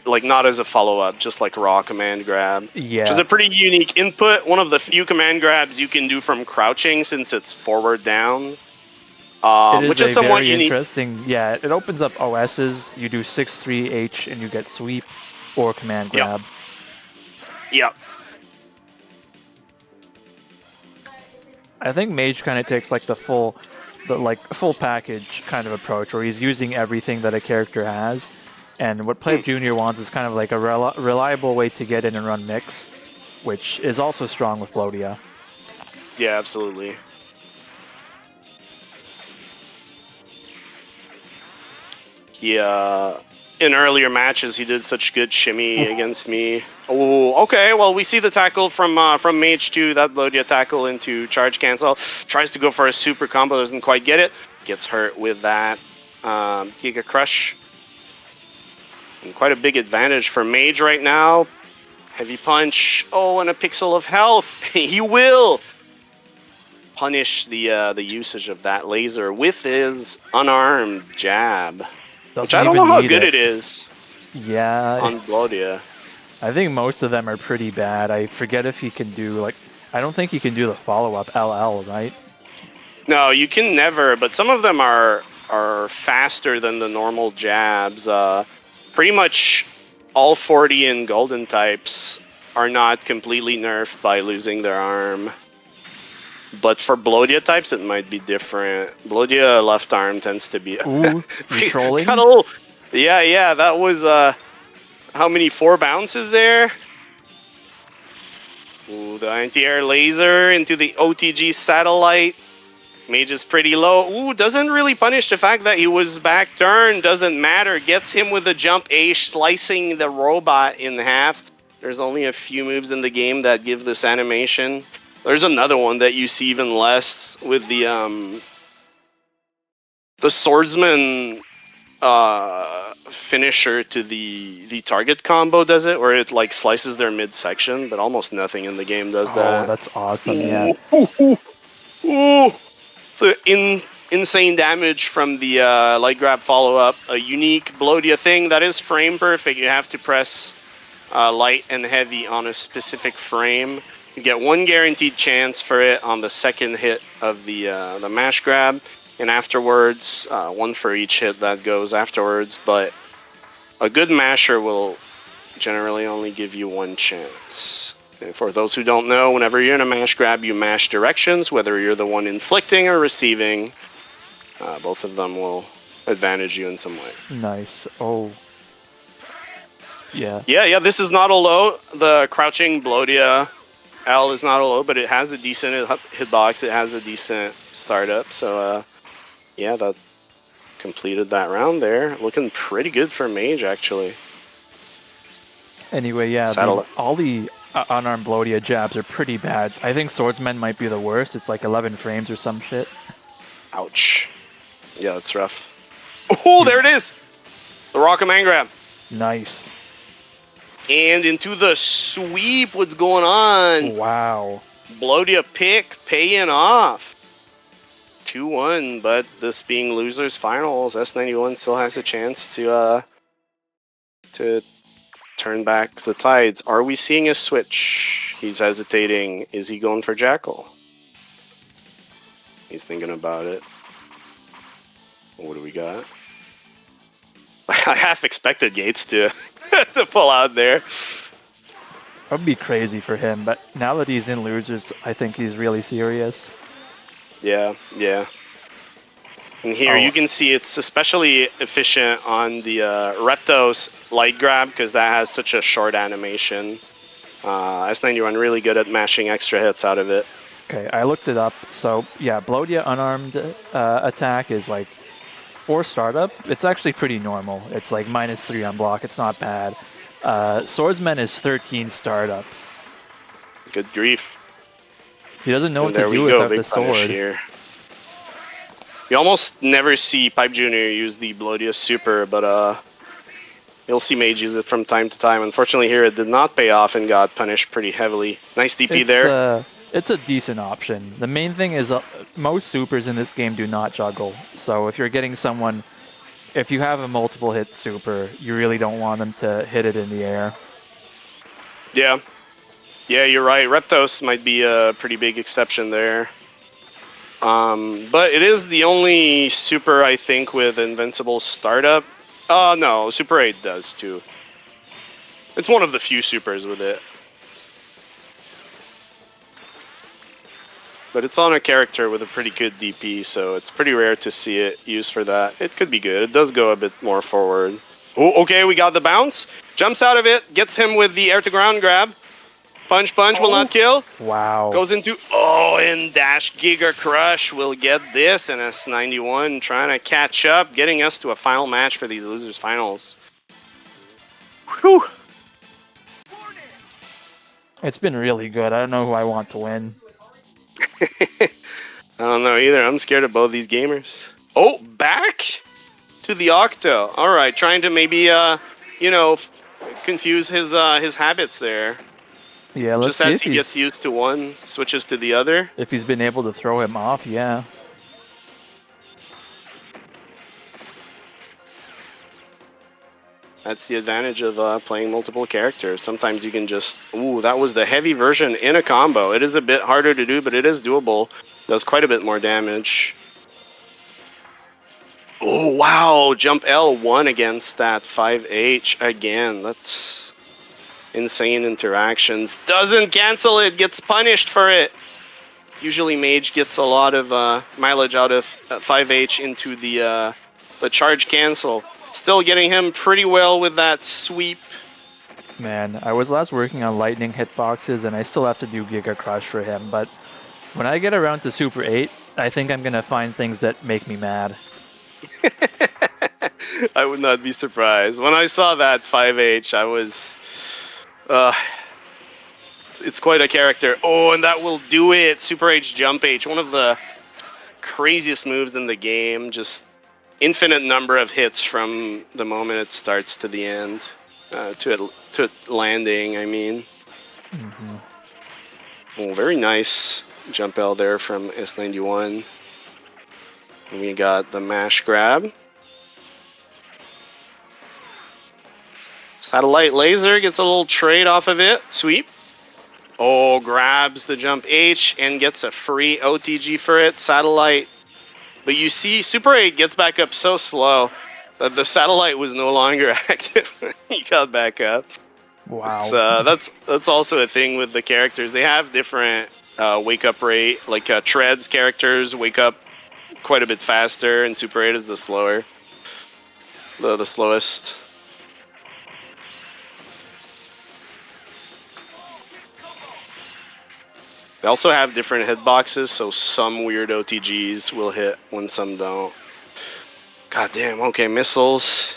like not as a follow-up, just like raw command grab. Yeah. Which is a pretty unique input. One of the few command grabs you can do from crouching since it's forward down. Which is somewhat very unique. interesting. Yeah, it opens up OSs. You do 6-3-H and you get sweep or command grab. Yep. I think Mage kind of takes like the full package kind of approach, where he's using everything that a character has. And what PipeJnr wants is kind of like a reliable way to get in and run mix, which is also strong with Blodia. Yeah, absolutely. In earlier matches, he did such good shimmy against me. Oh, okay. Well, we see the tackle from Mage 2, that Blodia tackle into charge cancel. Tries to go for a super combo, doesn't quite get it. Gets hurt with that Giga Crush. And quite a big advantage for Mage right now. Heavy punch. Oh, and a pixel of health. He will punish the usage of that laser with his unarmed jab. Which I don't know how good it is. Yeah, on Blodia. I think most of them are pretty bad. I forget if he can do like, I don't think he can do the follow-up LL, right? No, you can never. But some of them are faster than the normal jabs. Pretty much all 40 and golden types are not completely nerfed by losing their arm. But for Blodia types, it might be different. Blodia left arm tends to be... Ooh, trolling? Got a little... Yeah, that was... how many 4 bounces there? Ooh, the anti-air laser into the OTG satellite. Mage is pretty low. Ooh, doesn't really punish the fact that he was back turn. Doesn't matter. Gets him with a jump ace, slicing the robot in half. There's only a few moves in the game that give this animation. There's another one that you see even less with the swordsman finisher to the target combo does it, where it like slices their midsection, but almost nothing in the game does that. Oh, that's awesome! Yeah. Ooh. So insane damage from the light grab follow up. A unique Blodia thing that is frame perfect. You have to press light and heavy on a specific frame. You get 1 guaranteed chance for it on the second hit of the mash grab, and afterwards 1 for each hit that goes afterwards. But a good masher will generally only give you 1 chance. And for those who don't know, whenever you're in a mash grab, you mash directions, whether you're the one inflicting or receiving. Both of them will advantage you in some way. Nice. Oh. Yeah. Yeah, this is not a low. The crouching Blodia L is not a low, but it has a decent hitbox. It has a decent startup. So, yeah, that completed that round there. Looking pretty good for Mage, actually. Anyway, yeah, all the unarmed Blodia jabs are pretty bad. I think Swordsman might be the worst. It's like 11 frames or some shit. Ouch. Yeah, that's rough. Oh, there it is! The raw command grab. Nice. And into the sweep, what's going on? Wow. Blodia pick, paying off. 2-1, but this being losers finals, S91 still has a chance to turn back the tides. Are we seeing a switch? He's hesitating. Is he going for Jackal? He's thinking about it. What do we got? I half expected Gates to to pull out there. That would be crazy for him, but now that he's in losers, I think he's really serious. Yeah. And here you can see it's especially efficient on the Reptos light grab because that has such a short animation. S91 really good at mashing extra hits out of it. Okay, I looked it up. So yeah, Blodia unarmed attack is like 4 startup. It's actually pretty normal. It's like -3 on block. It's not bad. Swordsman is 13 startup. Good grief. He doesn't know what to do without the sword. Here. You almost never see PipeJnr use the Blodia super, but you'll see Mage use it from time to time. Unfortunately here it did not pay off and got punished pretty heavily. Nice DP there. It's a decent option. The main thing is most supers in this game do not juggle. So if you're getting someone if you have a multiple hit super, you really don't want them to hit it in the air. Yeah. Yeah, you're right. Reptos might be a pretty big exception there. But it is the only super, I think, with Invincible startup. No, Super 8 does too. It's one of the few supers with it. But it's on a character with a pretty good DP, so it's pretty rare to see it used for that. It could be good. It does go a bit more forward. Oh, okay, we got the bounce. Jumps out of it, gets him with the air-to-ground grab. Punch, will not kill. Wow. Goes into, and Dash Giga Crush will get this, and S91 trying to catch up, getting us to a final match for these losers finals. Whew. It's been really good. I don't know who I want to win. I don't know either. I'm scared of both these gamers. Oh, back to the Octo. All right, trying to maybe, confuse his habits there. Yeah, let's Just see as if he gets used to one, switches to the other. if he's been able to throw him off. Yeah. That's the advantage of playing multiple characters. Sometimes you can just... Ooh, that was the heavy version in a combo. It is a bit harder to do, but it is doable. Does quite a bit more damage. Oh, wow. Jump L1 against that 5H again. That's insane interactions. Doesn't cancel it. Gets punished for it. Usually Mage gets a lot of mileage out of 5H into the charge cancel. Still getting him pretty well with that sweep. Man, I was last working on lightning hitboxes, and I still have to do Giga Crush for him, but when I get around to Super 8, I think I'm gonna find things that make me mad. I would not be surprised. When I saw that 5H, I was... it's quite a character. Oh, and that will do it. Super H Jump H, one of the craziest moves in the game. Just infinite number of hits from the moment it starts to the end. To it landing, I mean. Mm-hmm. Oh, very nice jump L there from S91. And we got the mash grab. Satellite laser gets a little trade off of it. Sweep. Oh, grabs the jump H and gets a free OTG for it. Satellite. But you see, Super 8 gets back up so slow that the satellite was no longer active when he got back up. Wow. That's also a thing with the characters. They have different wake up rate. Like Tread's characters wake up quite a bit faster, and Super 8 is the slower, the slowest. They also have different hitboxes, so some weird OTGs will hit when some don't. God damn, okay, missiles.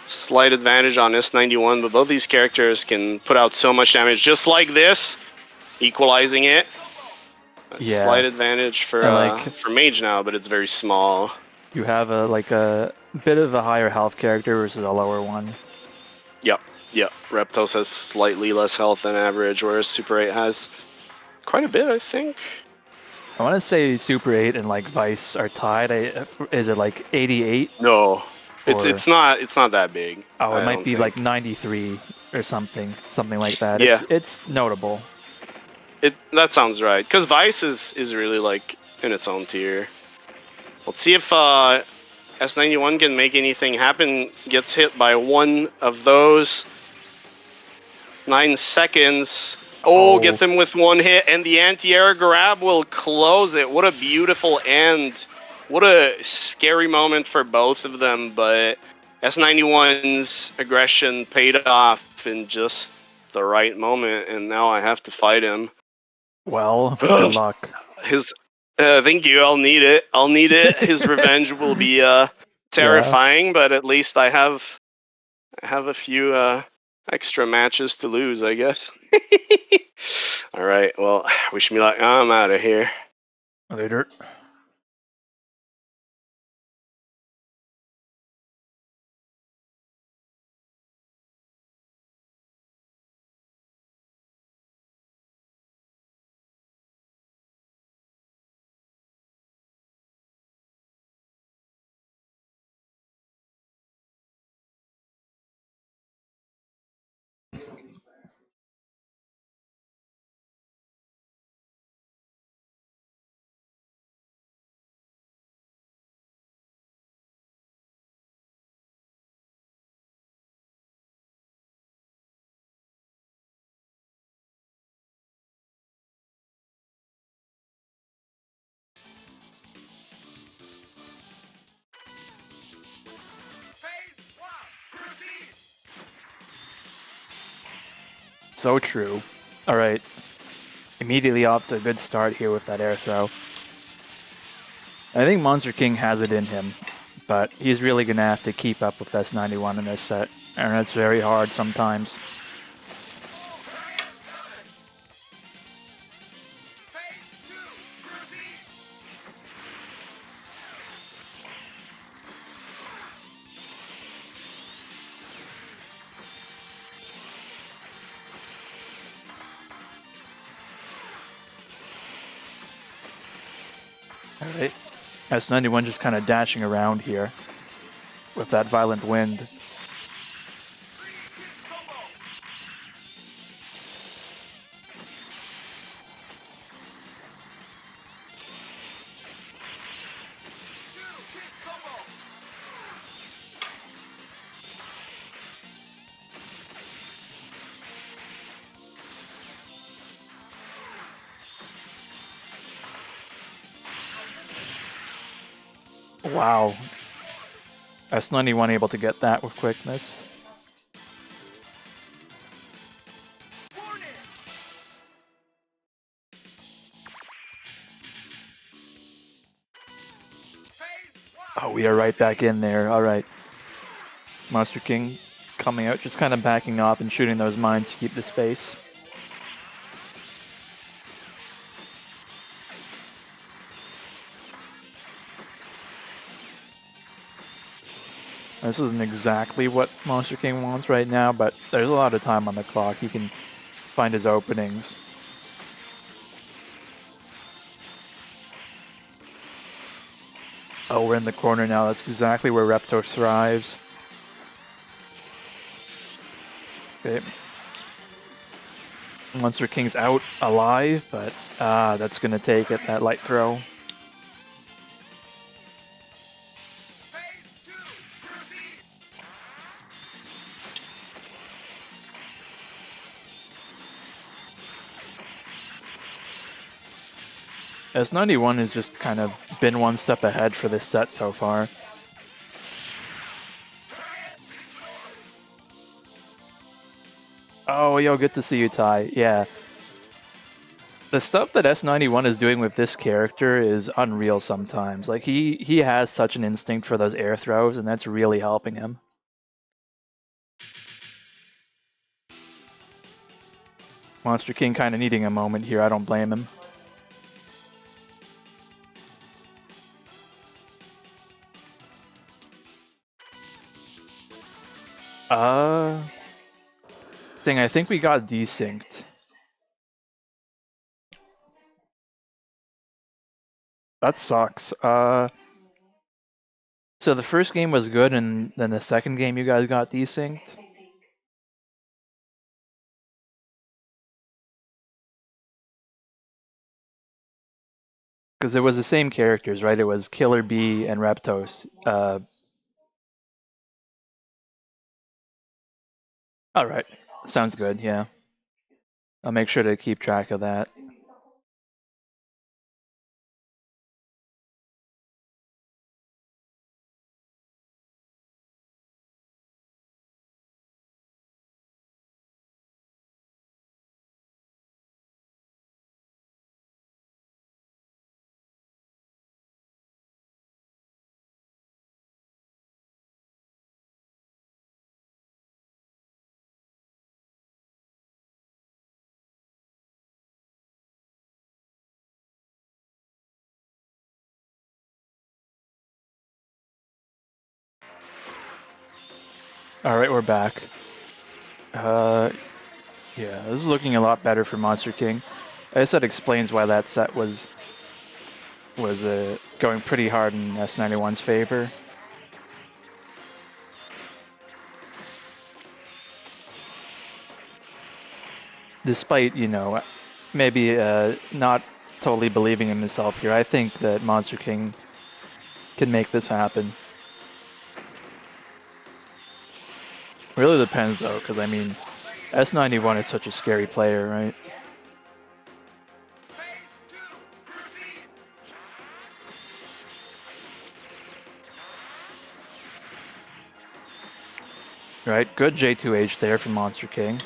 Slight advantage on S91, but both these characters can put out so much damage just like this, equalizing it. A Yeah. slight advantage for Mage now, but it's very small. You have a bit of a higher health character versus a lower one. Yep. Reptos has slightly less health than average, whereas Super 8 has quite a bit, I think. I want to say Super 8 and Vise are tied. Is it 88? No, it's not that big. Oh, it might be think. 93 or something like that. Yeah. It's notable. That sounds right, because Vise is really in its own tier. Let's see if S91 can make anything happen. Gets hit by one of those. 9 seconds. Oh, gets him with one hit, and the anti-air grab will close it. What a beautiful end. What a scary moment for both of them, but S91's aggression paid off in just the right moment, and now I have to fight him. Well, good luck. Thank you. I'll need it. His revenge will be terrifying, but at least I have a few extra matches to lose, I guess. All right. Well, wish me luck. I'm out of here. Later. So true. All right. Immediately off to a good start here with that air throw. I think MonsterKing has it in him, but he's really going to have to keep up with S91 in this set, and it's very hard sometimes. Alright, S91 just kind of dashing around here with that violent wind. Wow. S91 able to get that with quickness. Oh, we are right back in there. Alright. MonsterKing coming out, just kind of backing off and shooting those mines to keep the space. This isn't exactly what MonsterKing wants right now, but there's a lot of time on the clock. He can find his openings. Oh, we're in the corner now. That's exactly where Reptos thrives. Okay. MonsterKing's out alive, but that's going to take it, that light throw. S91 has just kind of been one step ahead for this set so far. Oh, yo, good to see you, Ty. Yeah. The stuff that S91 is doing with this character is unreal sometimes. Like, he has such an instinct for those air throws, and that's really helping him. MonsterKing kind of needing a moment here. I don't blame him. I think we got desynced. That sucks. So the first game was good, and then the second game you guys got desynced? Because it was the same characters, right? It was Killer Bee and Reptos. Alright. Sounds good, yeah. I'll make sure to keep track of that. Alright, we're back. Yeah, this is looking a lot better for MonsterKing. I guess that explains why that set was going pretty hard in S91's favor. Despite, you know, maybe not totally believing in himself here, I think that MonsterKing can make this happen. Really depends though, because I mean, S91 is such a scary player, right? Right, good J2H there from MonsterKing.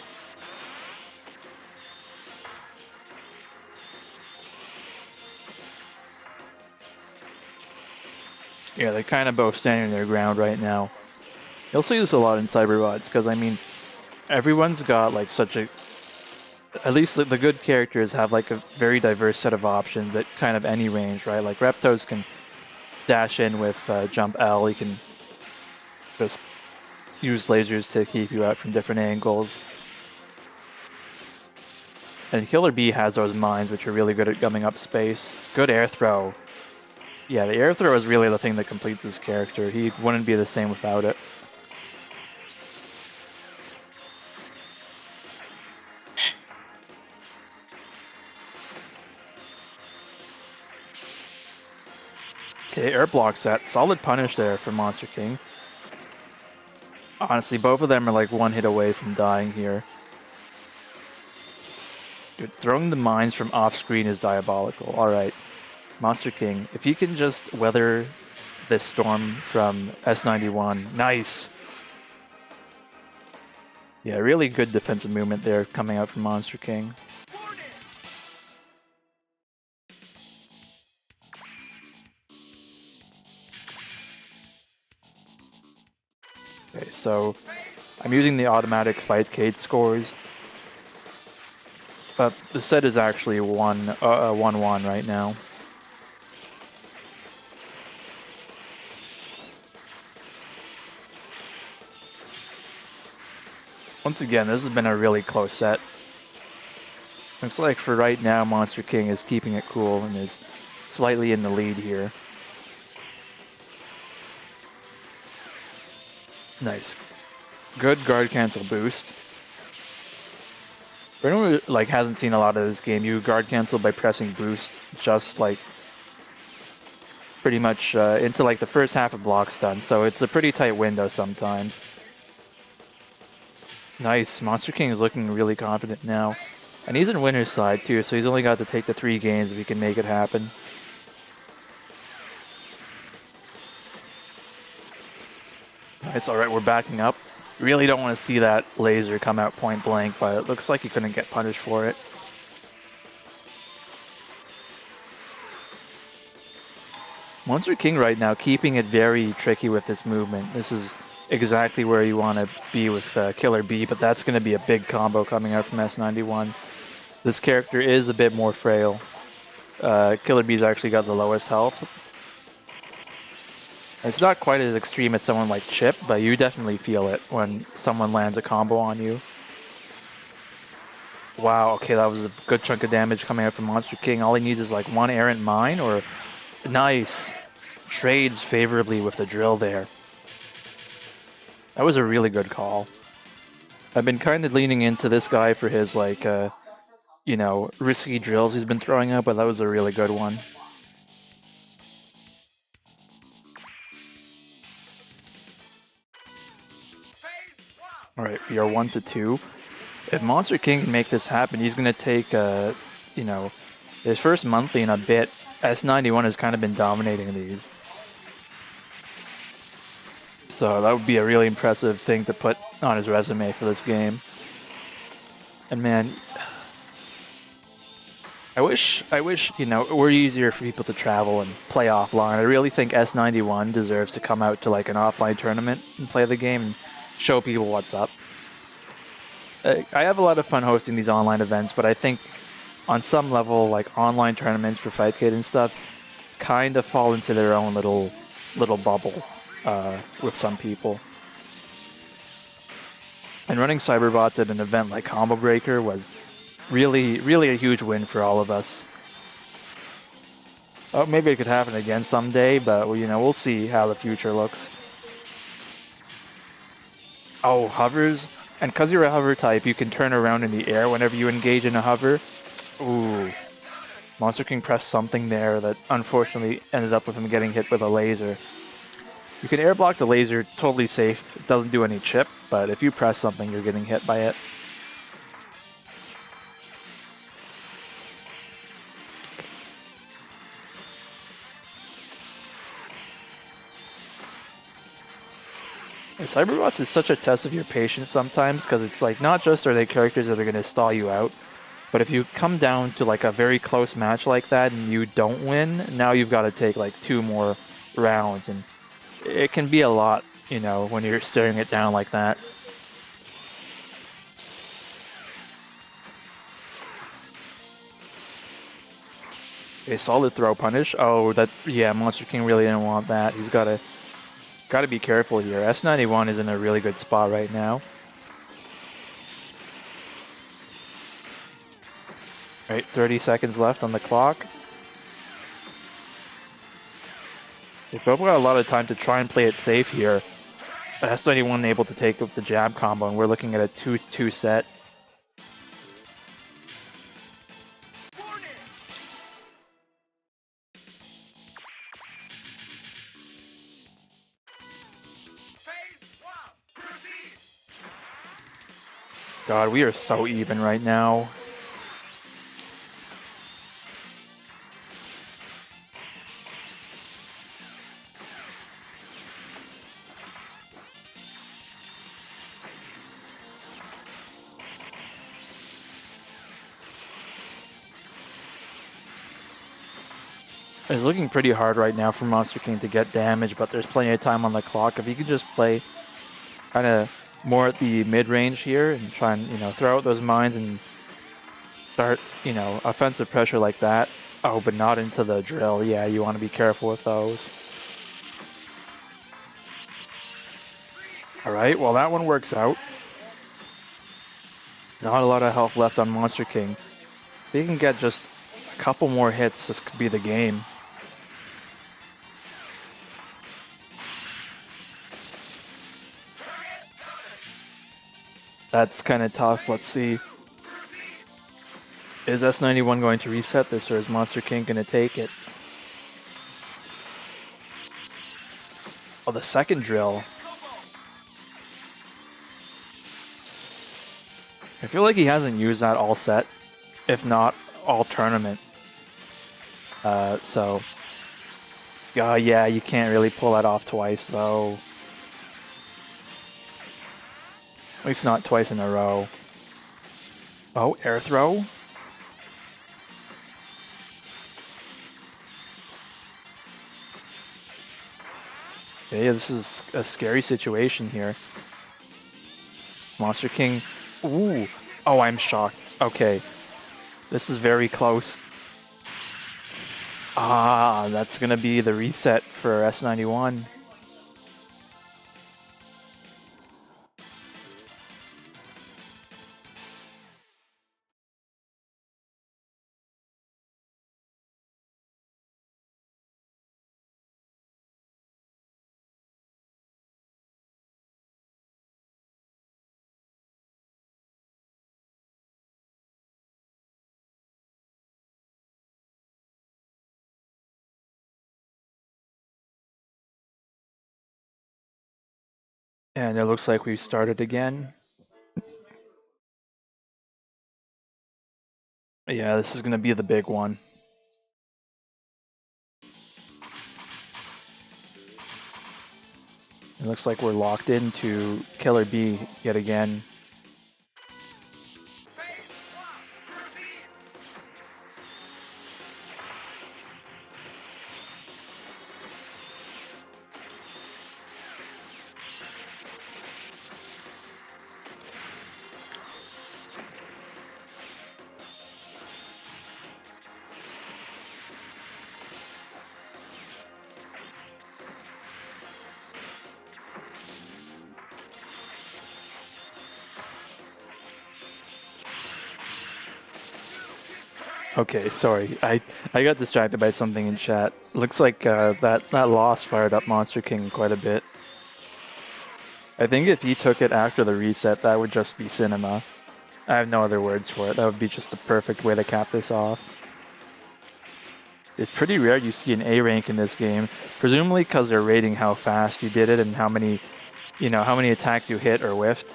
Yeah, they're kind of both standing their ground right now. You'll see this a lot in Cyberbots, because, I mean, everyone's got, like, such a... At least the good characters have, like, a very diverse set of options at kind of any range, right? Like, Reptos can dash in with jump L. He can just use lasers to keep you out from different angles. And Killer B has those mines, which are really good at gumming up space. Good air throw. Yeah, the air throw is really the thing that completes his character. He wouldn't be the same without it. Okay, air blocks that. Solid punish there for MonsterKing. Honestly, both of them are like one hit away from dying here. Dude, throwing the mines from off-screen is diabolical. Alright, MonsterKing, if you can just weather this storm from S91. Nice! Yeah, really good defensive movement there coming out from MonsterKing. Okay, so I'm using the automatic fight Cade scores. But the set is actually 1-1 right now. Once again, this has been a really close set. Looks like for right now, MonsterKing is keeping it cool and is slightly in the lead here. Nice. Good guard cancel boost. For anyone who like hasn't seen a lot of this game, you guard cancel by pressing boost just like pretty much into like the first half of block stun, so it's a pretty tight window sometimes. Nice. MonsterKing is looking really confident now. And he's in winner's side too, so he's only got to take the 3 games if he can make it happen. Nice, alright, we're backing up. Really don't want to see that laser come out point blank, but it looks like he couldn't get punished for it. MonsterKing right now keeping it very tricky with this movement. This is exactly where you want to be with Killer B, but that's going to be a big combo coming out from S91. This character is a bit more frail. Killer B's actually got the lowest health. It's not quite as extreme as someone like Chip, but you definitely feel it when someone lands a combo on you. Wow, okay, that was a good chunk of damage coming out from MonsterKing. All he needs is like one errant mine or... Nice. Trades favorably with the drill there. That was a really good call. I've been kind of leaning into this guy for his like, you know, risky drills he's been throwing out, but that was a really good one. Alright, we are 1-2. If MonsterKing can make this happen, he's going to take, you know, his first monthly in a bit. S91 has kind of been dominating these. So that would be a really impressive thing to put on his resume for this game. And man, I wish, you know, it were easier for people to travel and play offline. I really think S91 deserves to come out to like an offline tournament and play the game and show people what's up. I have a lot of fun hosting these online events, but I think on some level, like online tournaments for Fightcade and stuff, kind of fall into their own little bubble with some people. And running Cyberbots at an event like Combo Breaker was really a huge win for all of us. Oh, maybe it could happen again someday, but you know, we'll see how the future looks. Oh, hovers. And because you're a hover type, you can turn around in the air whenever you engage in a hover. Ooh. MonsterKing pressed something there that unfortunately ended up with him getting hit with a laser. You can air block the laser, totally safe. It doesn't do any chip, but if you press something, you're getting hit by it. Cyberbots is such a test of your patience sometimes, because it's like not just are they characters that are going to stall you out, but if you come down to like a very close match like that and you don't win, now you've got to take like 2 more rounds, and it can be a lot, you know, when you're staring it down like that. A solid throw punish. Oh, that, yeah, MonsterKing really didn't want that. He's gotta be careful here. S91 is in a really good spot right now. Right, 30 seconds left on the clock. They've both got a lot of time to try and play it safe here. But S91 able to take up the jab combo, and we're looking at a 2-2 set. God, we are so even right now. It's looking pretty hard right now for MonsterKing to get damage, but there's plenty of time on the clock. If you could just play kind of more at the mid-range here and try and, you know, throw out those mines and start, you know, offensive pressure like that. Oh, but not into the drill. Yeah, you want to be careful with those. All right, well, that one works out. Not a lot of health left on MonsterKing. If he can get just a couple more hits, this could be the game. That's kind of tough. Let's see. Is S91 going to reset this, or is MonsterKing going to take it? Oh, the second drill. I feel like he hasn't used that all set, if not all tournament. So, yeah, you can't really pull that off twice, though. At least not twice in a row. Oh, air throw? Okay, this is a scary situation here. MonsterKing. Ooh. Oh, I'm shocked. Okay. This is very close. Ah, that's gonna be the reset for S91. And it looks like we've started again. Yeah, this is gonna be the big one. It looks like we're locked into Killer B yet again. Okay, sorry. I got distracted by something in chat. Looks like that loss fired up MonsterKing quite a bit. I think if he took it after the reset, that would just be cinema. I have no other words for it. That would be just the perfect way to cap this off. It's pretty rare you see an A rank in this game, presumably because they're rating how fast you did it and how many, you know, how many attacks you hit or whiffed.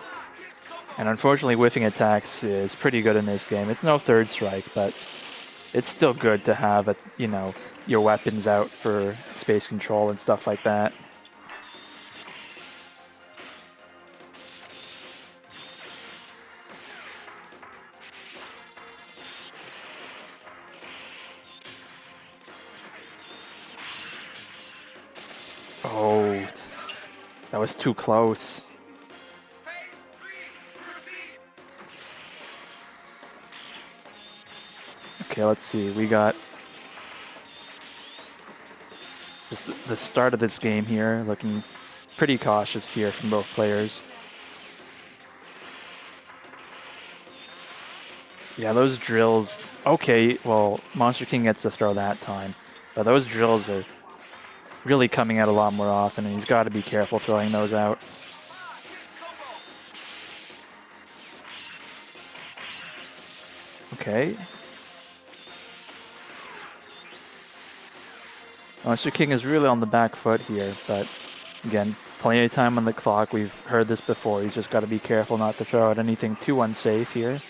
And unfortunately, whiffing attacks is pretty good in this game. It's no third strike, but it's still good to have, you know, your weapons out for space control and stuff like that. Oh, that was too close. Okay, let's see. We got just the start of this game here, looking pretty cautious here from both players. Yeah, those drills. Okay, well, MonsterKing gets to throw that time, but those drills are really coming out a lot more often, and he's got to be careful throwing those out. Okay. MonsterKing is really on the back foot here, but again, plenty of time on the clock. We've heard this before. He's just got to be careful not to throw out anything too unsafe here.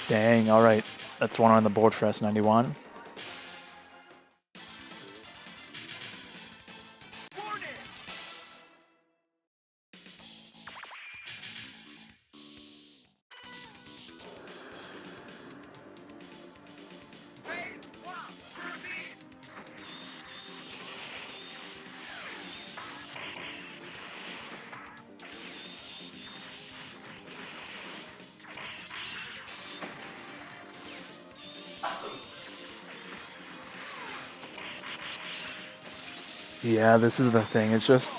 Dang, alright. That's one on the board for S91. Yeah, this is the thing. It's just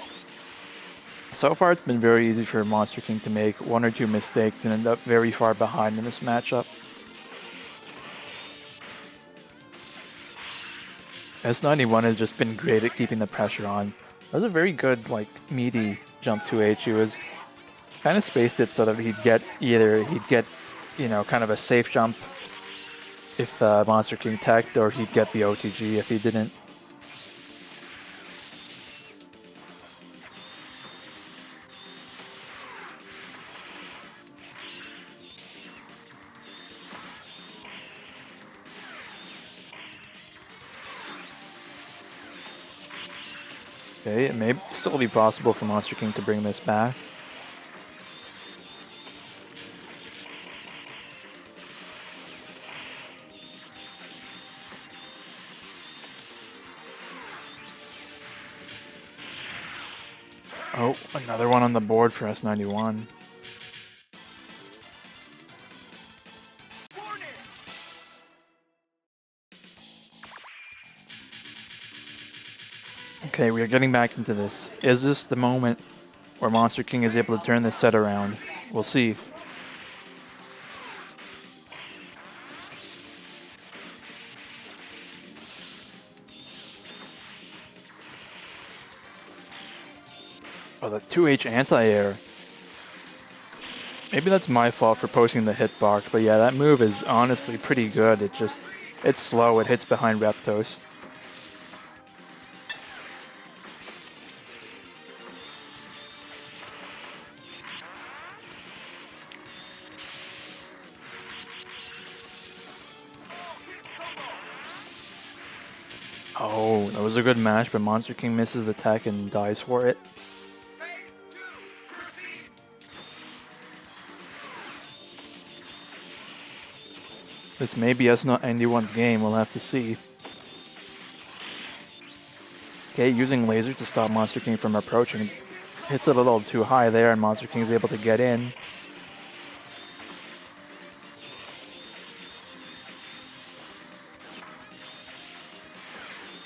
so far it's been very easy for MonsterKing to make one or two mistakes and end up very far behind in this matchup. S91 has just been great at keeping the pressure on. That was a very good, like, meaty jump 2H. He was kind of spaced it so that he'd get, you know, kind of a safe jump if MonsterKing teched, or he'd get the OTG if he didn't. Okay, it may still be possible for MonsterKing to bring this back. Oh, another one on the board for S91. Okay, we are getting back into this. Is this the moment where MonsterKing is able to turn this set around? We'll see. Oh, the 2H anti-air. Maybe that's my fault for posting the hitbox, but yeah, that move is honestly pretty good. It's slow, it hits behind Reptos. Oh, that was a good match, but MonsterKing misses the tech and dies for it. This may be S91's game, we'll have to see. Okay, using laser to stop MonsterKing from approaching. Hits it a little too high there, and MonsterKing is able to get in.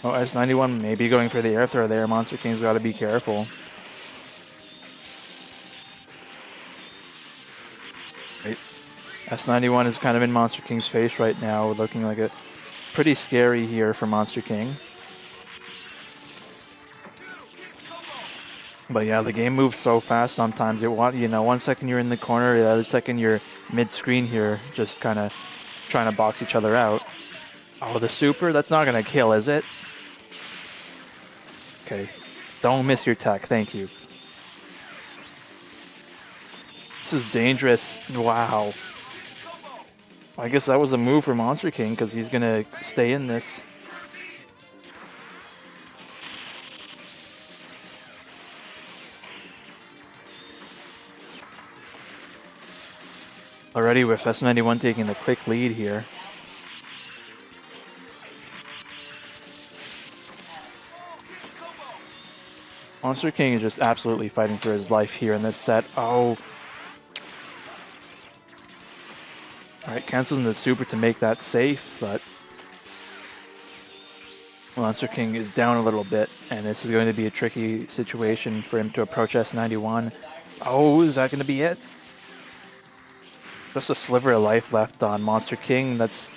Oh, S91 may be going for the air throw there. MonsterKing's got to be careful. Right. S91 is kind of in MonsterKing's face right now, looking like a pretty scary here for MonsterKing. But yeah, the game moves so fast sometimes. You know, 1 second you're in the corner, the other second you're mid-screen here, just kind of trying to box each other out. Oh, the super? That's not going to kill, is it? Okay. Don't miss your tech, thank you. This is dangerous. Wow. I guess that was a move for MonsterKing because he's going to stay in this. Already with S91 taking the quick lead here. MonsterKing is just absolutely fighting for his life here in this set. Oh. Alright, cancels the super to make that safe, but MonsterKing is down a little bit, and this is going to be a tricky situation for him to approach S91. Oh, is that going to be it? Just a sliver of life left on MonsterKing. That's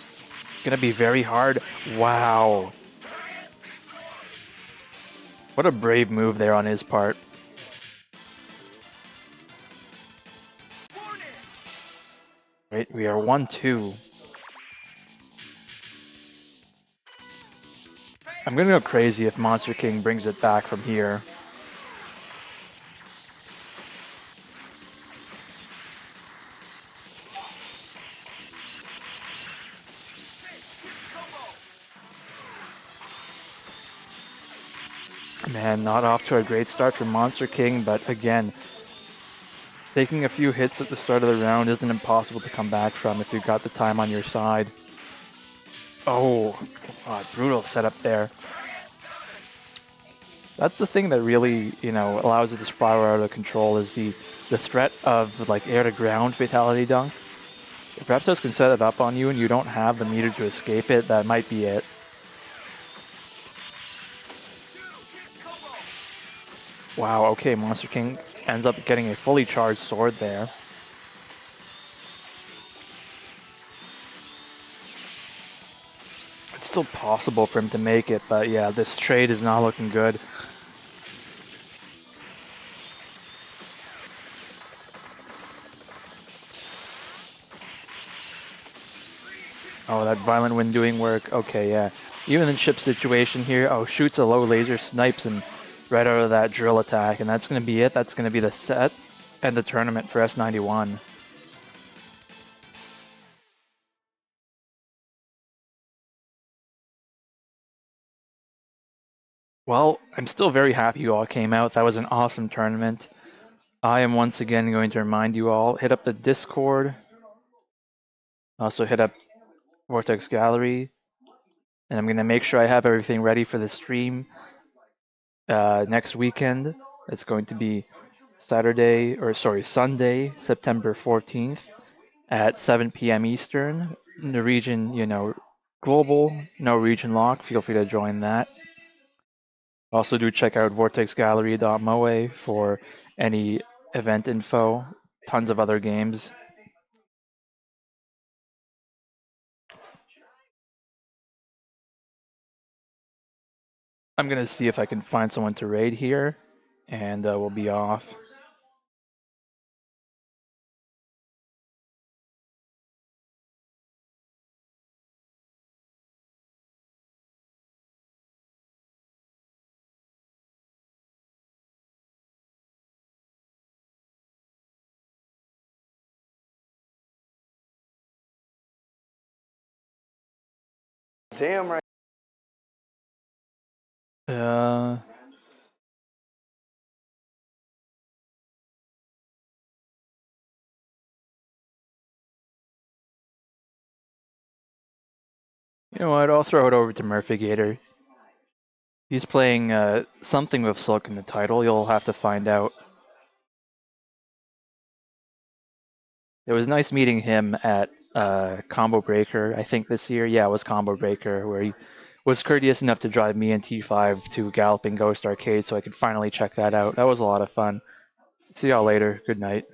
going to be very hard. Wow. What a brave move there on his part. Right, we are 1-2. I'm gonna go crazy if MonsterKing brings it back from here. Man, not off to a great start for MonsterKing, but again, taking a few hits at the start of the round isn't impossible to come back from if you've got the time on your side. Oh, brutal setup there. That's the thing that really, allows it to spiral out of control is the threat of like air to ground fatality dunk. If Reptos can set it up on you and you don't have the meter to escape it, that might be it. Wow, okay, MonsterKing ends up getting a fully charged sword there. It's still possible for him to make it, but yeah, this trade is not looking good. Oh, that violent wind doing work. Okay, yeah. Even in chip situation here, oh, shoots a low laser, snipes him right out of that drill attack, and that's going to be it. That's going to be the set and the tournament for S91. Well, I'm still very happy you all came out. That was an awesome tournament. I am once again going to remind you all, hit up the Discord. Also hit up Vortex Gallery. And I'm going to make sure I have everything ready for the stream next weekend. It's going to be Sunday, September 14th at 7 p.m. Eastern. In the region, global, no region lock. Feel free to join that. Also do check out vortexgallery.moe for any event info. Tons of other games. I'm going to see if I can find someone to raid here, and we'll be off. Damn right. You know what? I'll throw it over to Murphygator. He's playing something with Silk in the title. You'll have to find out. It was nice meeting him at Combo Breaker, I think this year. Yeah, it was Combo Breaker, where he was courteous enough to drive me and T5 to Galloping Ghost Arcade so I could finally check that out. That was a lot of fun. See y'all later. Good night.